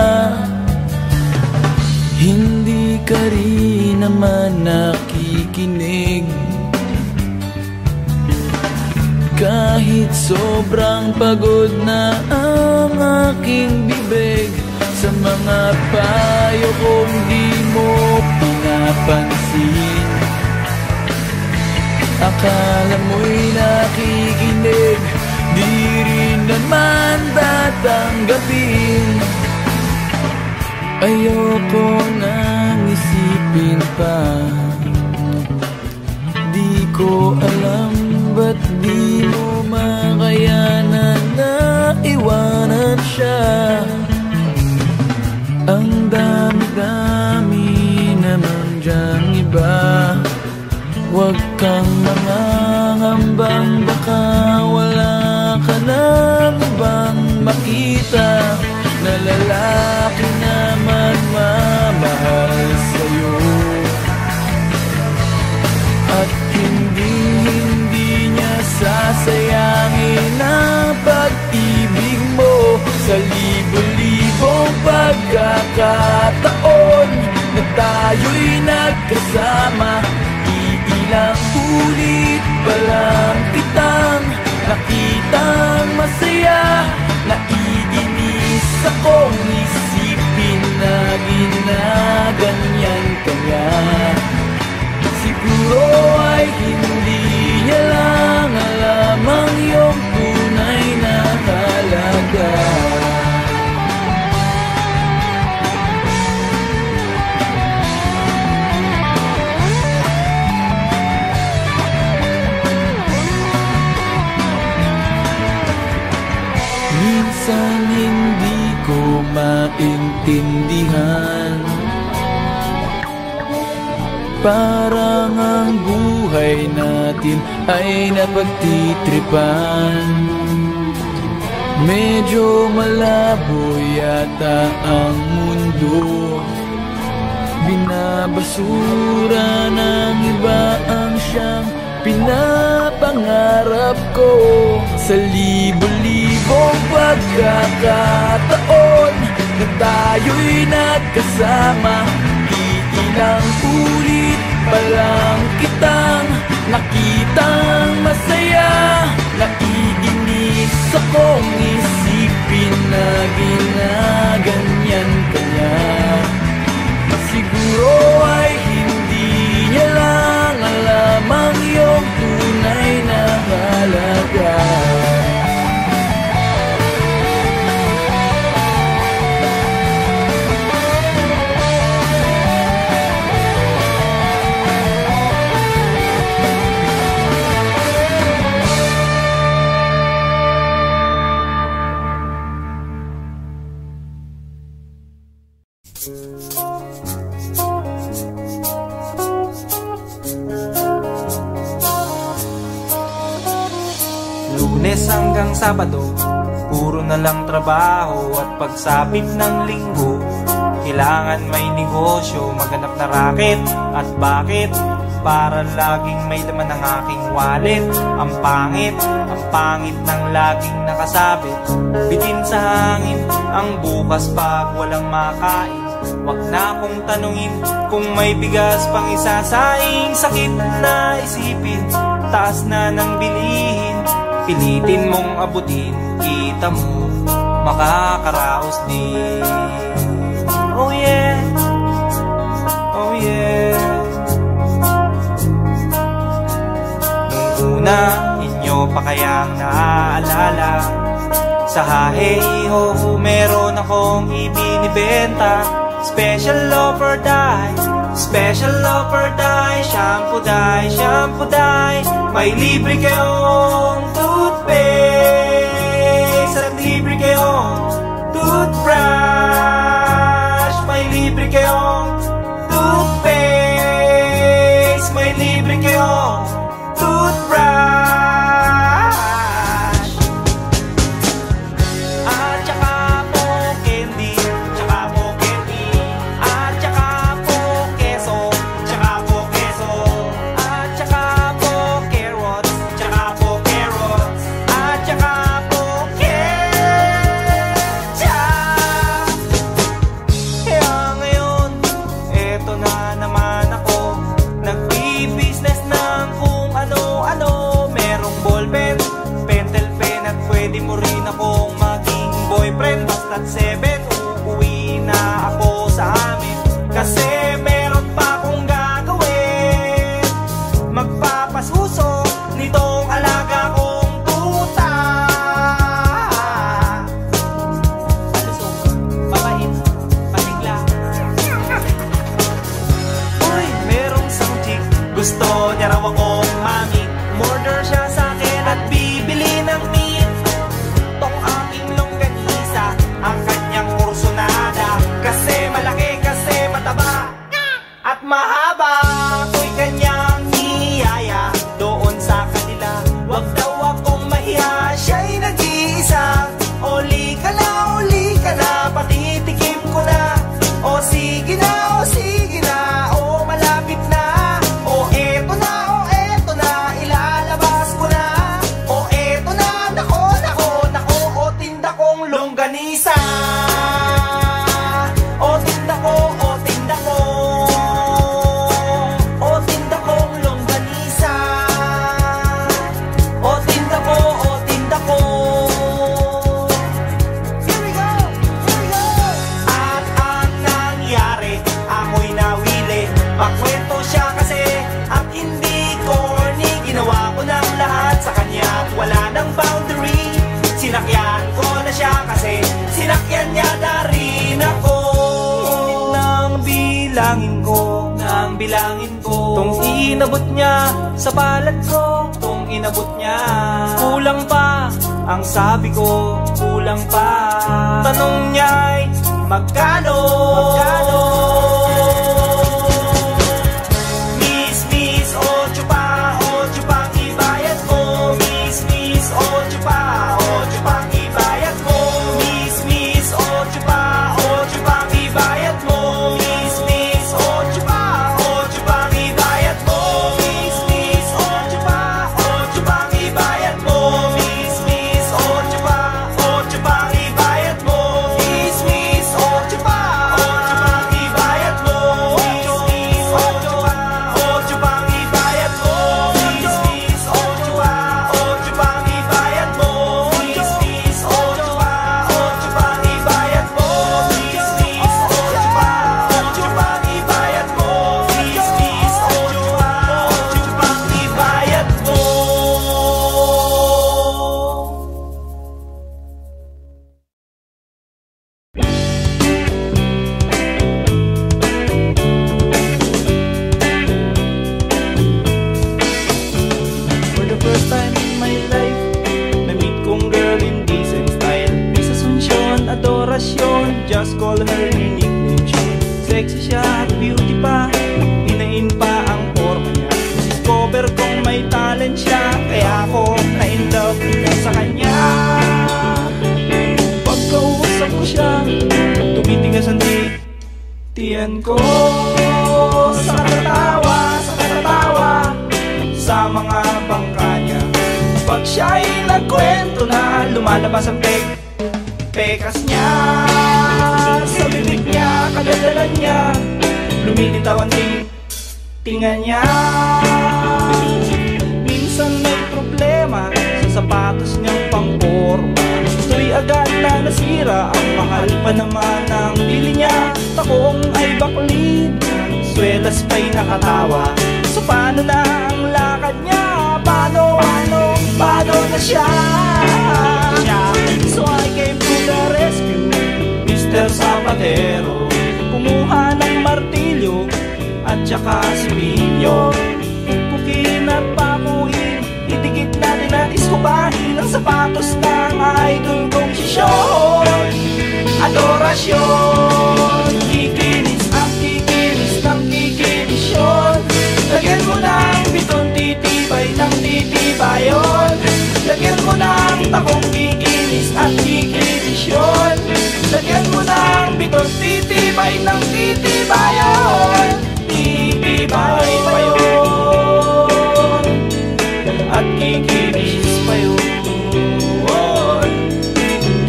Hindi ka rin naman nakikinig. Kahit sobrang pagod na ang aking bibig, sa mga payo kong di mo pinapansin. Akala mo'y nakikinig, di rin naman tatanggapin. Ayoko nang isipin pa. Di ko alam ba't di mo makayanan na iwanan siya. Ang dami-dami naman dyang iba. Huwag kang mangangambang baka wala ka nang ibang makita na lalaki na magmamahal sa'yo. At hindi niya sasayangin ang pag-ibig mo. Sa libo-libong pagkakataon na tayo'y nagkasama, iilang ulit pa lang kitang nakitang masaya. Naiinis akong isipin na ginaganyan ka niya. Siguro ay hindi niya lang alam ang iyong tunay na halaga. Minsan hindi ko maintindihan, parang ang buhay natin ay napagtitripan. Medyo malabo yata ang mundo, binabasura ng iba ang siyang pinapangarap ko. Sa libo-libong pagkakataon na tayo'y nagkasama, iilang ulit pa lang kitang nakitang masaya. Naiinis akong isipin na ginaganyan ka niya. Siguro ay hindi niya lang alam ang iyong tunay na halaga. Lunes hanggang Sabado, puro na lang trabaho. At pagsapit ng Linggo, kailangan may negosyo, maghanap na raket. At bakit? Para laging may laman ng aking wallet. Ang pangit ng laging nakasabit. Bitin sa hangin ang bukas pag walang makain. Wag na akong tanungin kung may bigas pang isasaing. Sakit na isipin, taas na ng bilihin. pilitin mong abutin, kita mo makakaraos din. Oh yeah, oh yeah. Nung una, inyo pa kayang naaalala, sa hahe-iho meron akong ibinibenta. Special offer dye, special offer dye, shampoo dye, shampoo dye. May libre kayong toothpaste at libre kayong toothbrush. May libre kayong toothpaste, may libre kayong toothbrush. At saka po candy, tsaka po candy. At saka po keso, tsaka po keso. At saka po carrots, tsaka po carrots. At saka po ketchup. Kaya ngayon, eto na naman ako, nagbi-business ng kung ano-ano. Merong ballpen, pentel pen, at pwede mo rin akong maging boyfriend. Basta't 7, uuwi na ako sa amin, kasi meron pa akong gagawin. Magpapasuso nitong alaga kong tuta. Palusok, papait, pasigla. Uy, merong isang chick, gusto niya raw akong mami. Murder siya sa akin at bibili ng meat. Tong aking longganisa, ang kanyang kursonada. Kasi malaki, kasi mataba at mahaba. Ako'y kanyang niyaya doon sa kanila. Wag daw akong mahiya, siya'y nag-iisa. Uli ka na, patitikim ko na. O sige na, o sige na, o malapit na. O eto na, ilalabas ko na. O eto na, nako, o tinda kong longganisa. O tinda ko, o tinda ko. O tinda kong longganisa. O tinda ko, o tinda ko. Here we go, here we go. At ang nangyari, ako'y nawili. Makwento siya kasi at hindi corny. Ginawa ko ng lahat sa kanya at wala ng boundary. Sinakyan ko na siya kasi sinakyan niya na rin ako. Nang bilangin ko, tong inabot niya sa palad ko, tong inabot niya. Kulang pa, ang sabi ko, kulang pa. Tanong niya'y magkano? Miss, 8 pang ibayad mo. Miss, 8 pang ibayad mo. Miss, 8 pang ibayad mo. Miss, 8 pang ibayad mo. Miss, 8 pang ibayad mo. Miss, 8 pang ibayad mo. Miss, 8 pang ibayad mo. Miss, 8 pang ibayad mo. Miss, 8 pang ibayad mo. Miss, 8 pang ibayad mo. Miss, 8 pang ibayad mo. Miss, 8 pang ibayad mo. For the first time in my life, na-meet kong girl in decent style. Miss Asuncion, adorasyon, just call her unique name. Sexy siya at beauty pa, hinain pa ang forma niya. Discover kong may talent siya, kaya ako na-in-love sa kanya. Pagkausap ko siya, tumitigas ang tiyan ko. Sa katatawa, sa mga bangka niya. Pag siya'y nagkwento na, lumalabas ang pekas niya. Sa bibig niya, kadadalan niya, lumilitaw ang tinga niya. Minsan may problema sa sapatos niyang pangporma. Ito'y agad na nasira, ang mahal pa naman ang bili niya. Takong ay baklid, swelas pa'y nakatawa. So paano na ang lakad niya? Paano na siya? So I came to the rescue, Mr. Zapatero. Kumuha ng martilyo at saka similyo. Pukin at pakuin, itikit natin at iskubahin ang sapatos ng idol kong si Sean. Adorasyon, kikinis ang kikinis ng kikinisyon. Lagyan mo ng biton, titibay ng titibayon. Lagyan mo ng takong kikinis at kikinisyon. Lagyan mo ng biton, titibay ng titibayon. Titibay pa yun at kikinis pa yun.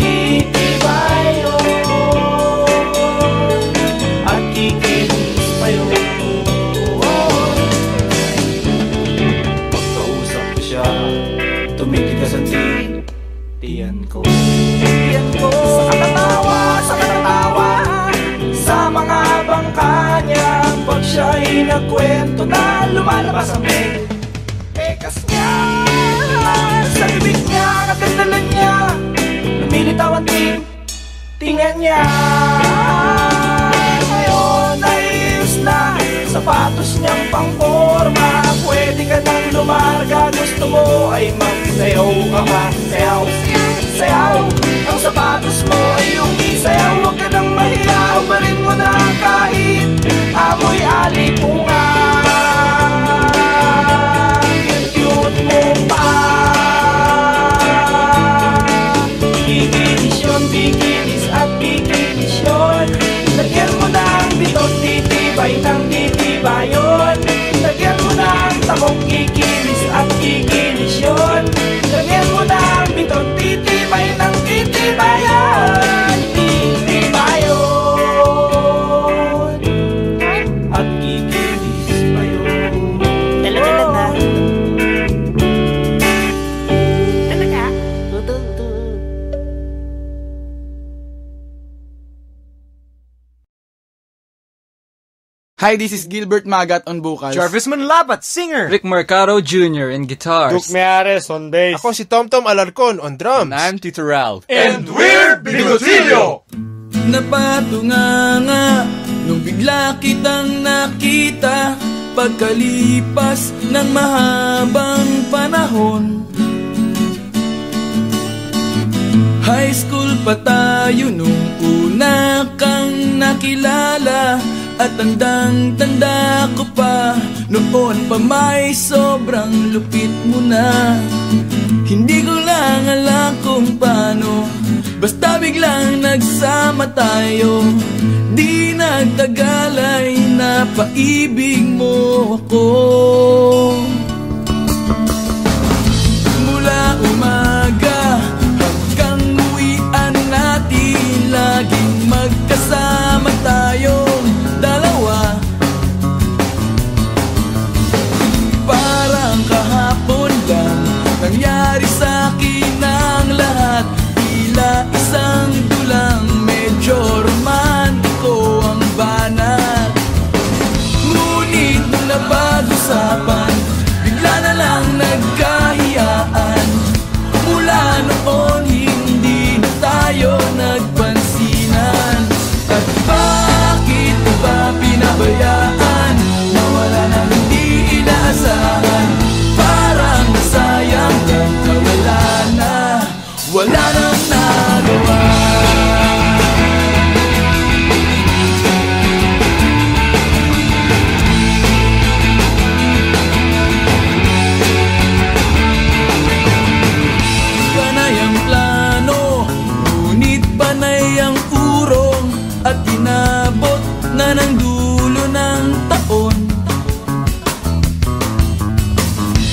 Titibay yun at kikinis pa yun. Pagkausap ko siya, tumitigas ang tiyan ko. Sa katatawa, sa mga bangka niya. Pag siya'y nagkwento na lumalabas ang pekas niya. Sa bibig niya, kagandalan niya, lumilitaw ang tingan niya. Ngayon ay iyos na sapatos niyang pangporma. Pwede ka nang lumarga, gusto mo ay magsayaw ka pa. Sayaw, sayaw, ang sapatos mo ay yung isayaw. Huwag ka nang mahiya, umarin mo na kahit amoy alipungan. Cute mo pa. Kikinisyon, bikinis at bikinisyon. Lagyan mo ng bitot, titibay ng titibayon. Lagyan mo ng takong kikinis at kikinisyon. Lagyan mo ng bitot, titibay ng titibayon. Titibayon at kikinis pa yun. Talaga na. Talaga. Hi, this is Gilbert Magat on vocals. Jarvis Manlapat, singer. Rick Mercado Jr. in guitars. Duke Meares on bass. Ako si Tomtom Alarcon on drums. And I'm Tito Ralph. And we're Bigotilio! Napatunganga nung bigla kitang nakita pagkalipas ng mahabang panahon. High school pa tayo nung una kang nakilala. At tandang-tanda ko pa, noon pa may sobrang lupit mo na. Hindi ko lang alam kung paano, basta biglang nagsama tayo. Di nagtagal ay napaibig mo ako. Mula umaga hanggang uwian natin, laging magkasama tayong dalawa. Parang kahapon lang nangyari sa'kin ang lahat. Tila isang dulang, medyo romantiko ang banat. Ngunit nung napag-usapan, bigla na lang nagkahiyaan. Mula noon hindi na tayo nagpansinan. At bakit ba pinabayaan? Nawala na hindi inaasahan. Parang nasayang lang nawala na. Wala nang nagawa. Panay ang plano, ngunit panay ang urong. At inabot na ng dulo ng taon.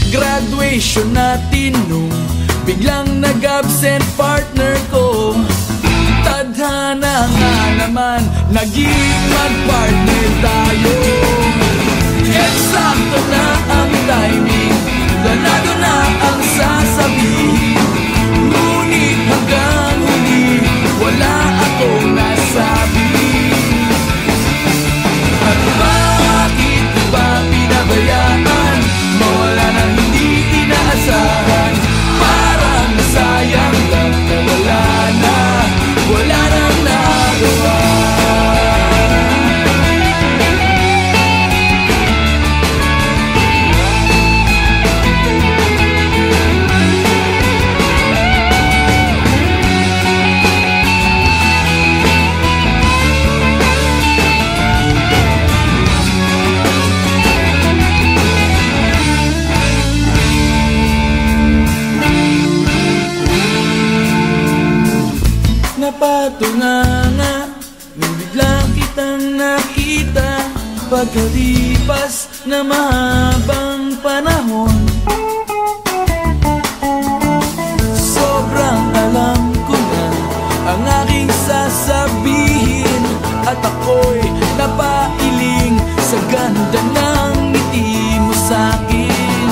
Graduation natin nung biglang nag-absent partner ko. Tadhana nga naman, naging mag-partner tayo. Eksakto na ang timing, planado na ang sasabihin. pagkalipas na mahabang panahon, sobrang alam ko na ang aking sasabihin, at ako'y napailing sa ganda ng ngiti mo sa'kin.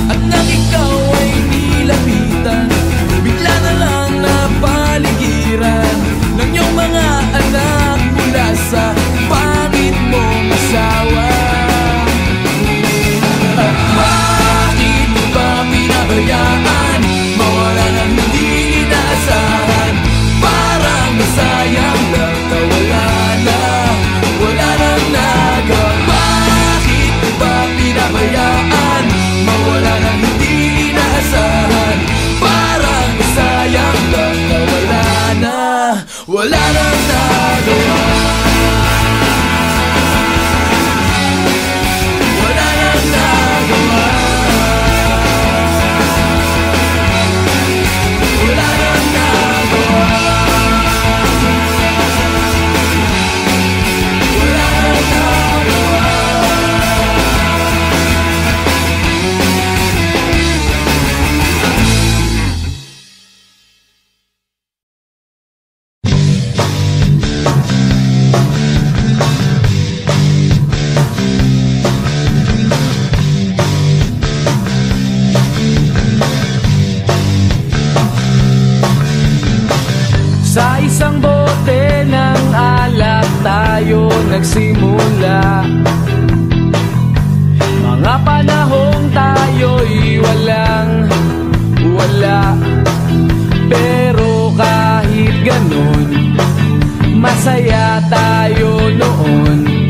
At nang ikaw ay nilapitan, bigla na lang napaligiran ng iyong mga anak mula sa pangit mong asawa. At bakit mo ba pinabayaan mawala ng hindi inaasahan? Parang masayang nakawala na, wala nang nagawa. Bakit mo ba pinabayaan mawala ng hindi inaasahan? Parang masayang nakawala na, wala nang nagawa. Wala nang nagawa. Wala nang nagawa. Wala nang nagawa. Sa isang bote ng alak tayo nagsimula, mga panahong tayo'y walang-wala. Pero kahit ganun, masaya tayo noon,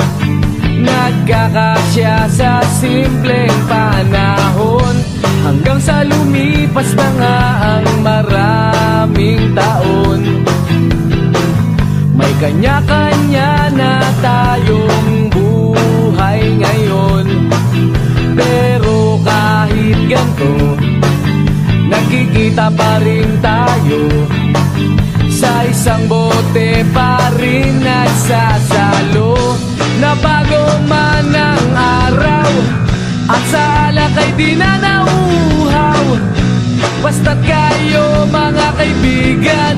nagkakasya sa simpleng panahon. Hanggang sa lumipas na nga ang maraming taon, may kanya-kanya na tayong buhay ngayon. Pero kahit ganito, nagkikita pa rin tayo, sa isang bote pa rin nagsasalo. Na bago man ang araw at sa alak ay di na nauuhaw, basta't kayo mga kaibigan,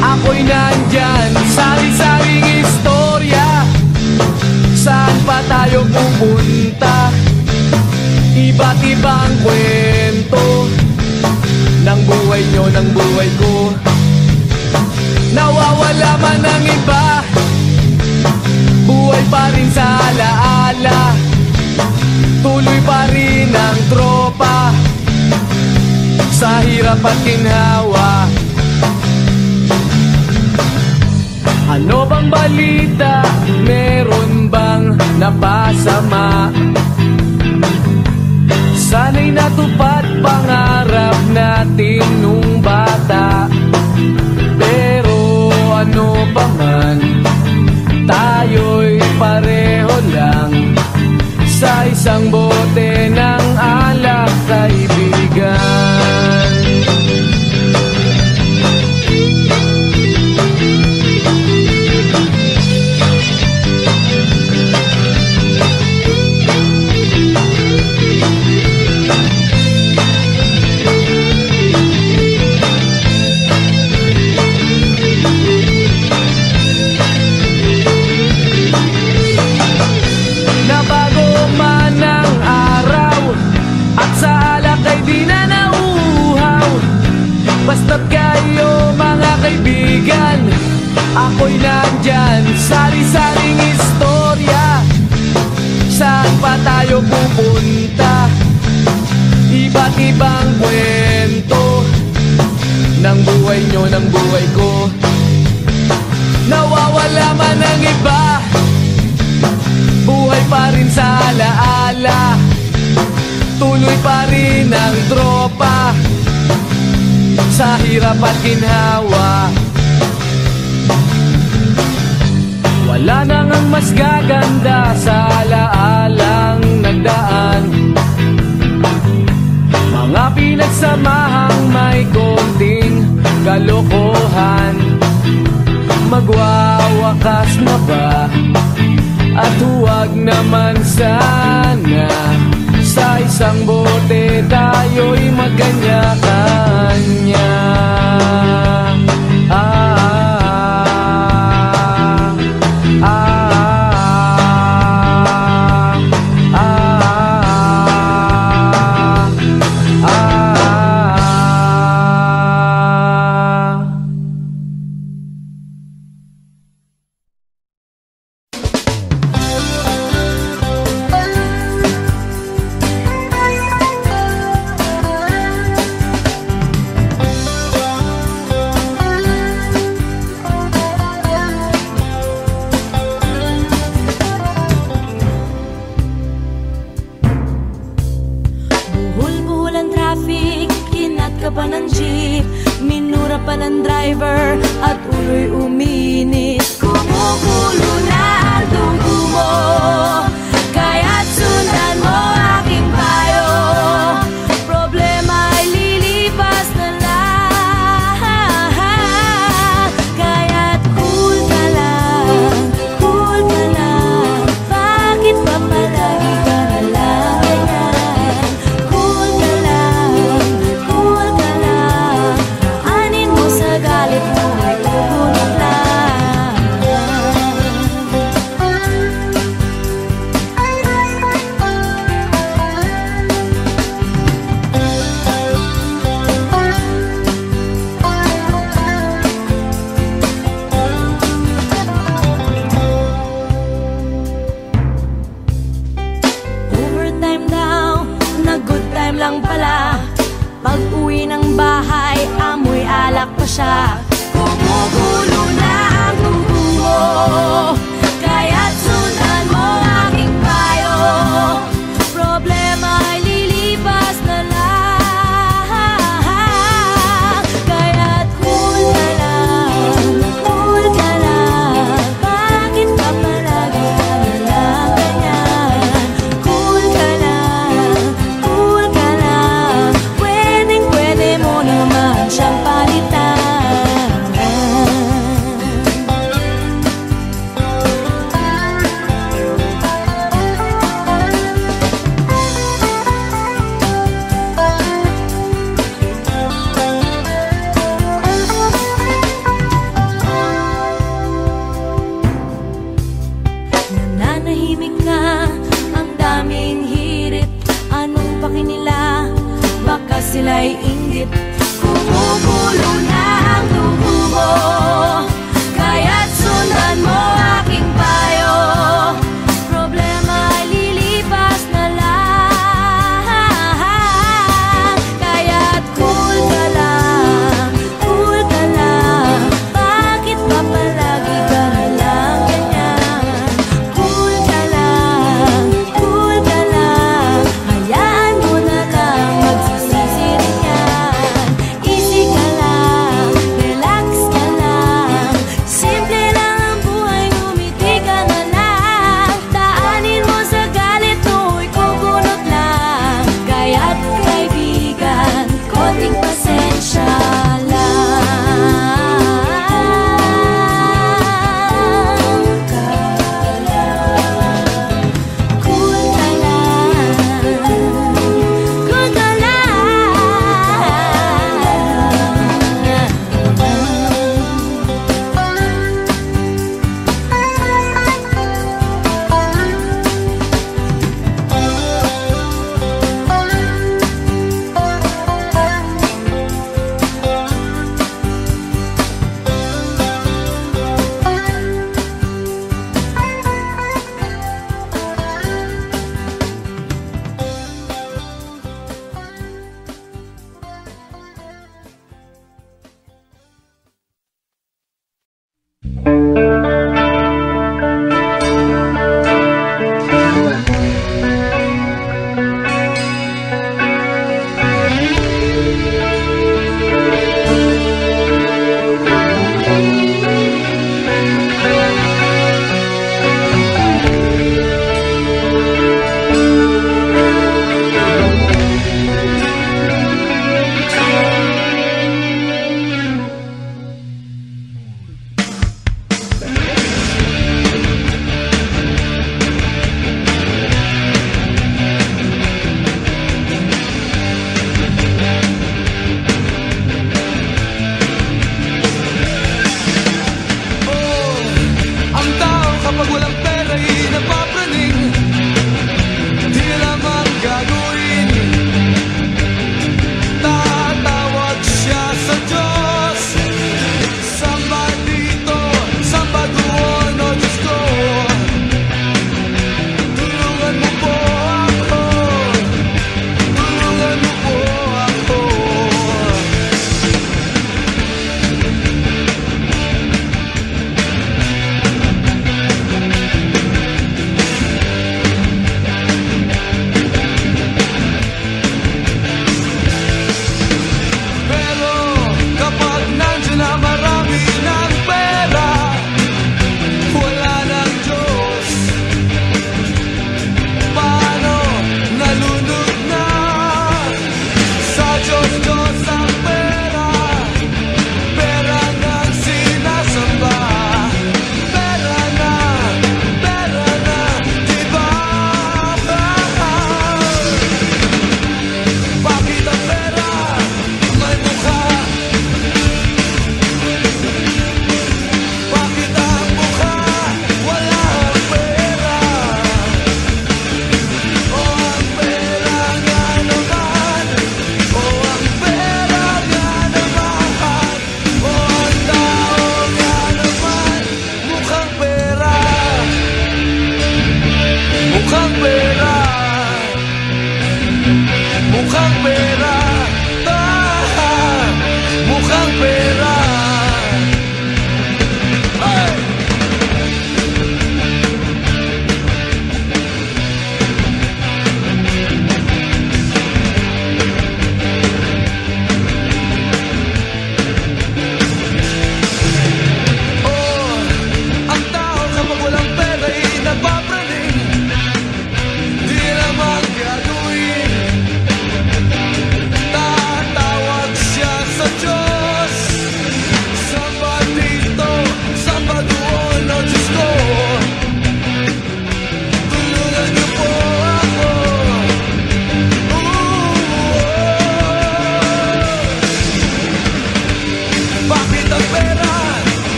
ako'y nandyan. Sari-saring istorya, saan pa tayo pupunta? Iba't ibang kwento ng buhay nyo, ng buhay ko. Nawawala man ang iba, buhay pa rin sa alaala. Tuloy pa rin ang tropa sa hirap at ginhawa. Ano bang balita? Meron bang napasama? Sana'y natupad pangarap natin nung bata. Pero ano pa man, tayo'y pareho lang sa isang bote ng alak, kaibigan. Basta't kayo mga kaibigan, ako'y nandyan. Sari-saring istorya, saan pa tayo pupunta? Iba't ibang kwento ng buhay nyo, ng buhay ko. Nawawala man ang iba, buhay pa rin sa alaala. Tuloy pa rin ang tropa sa hirap at ginhawa. Wala nang ang mas gaganda sa alaalang nagdaan, mga pinagsamahang may konting kalokohan. Magwawakas na ba? At huwag wag naman sana sa isang bote tayo'y magkanya-kanya. Minura pa ng driver at ulo'y uminit. Kumukulo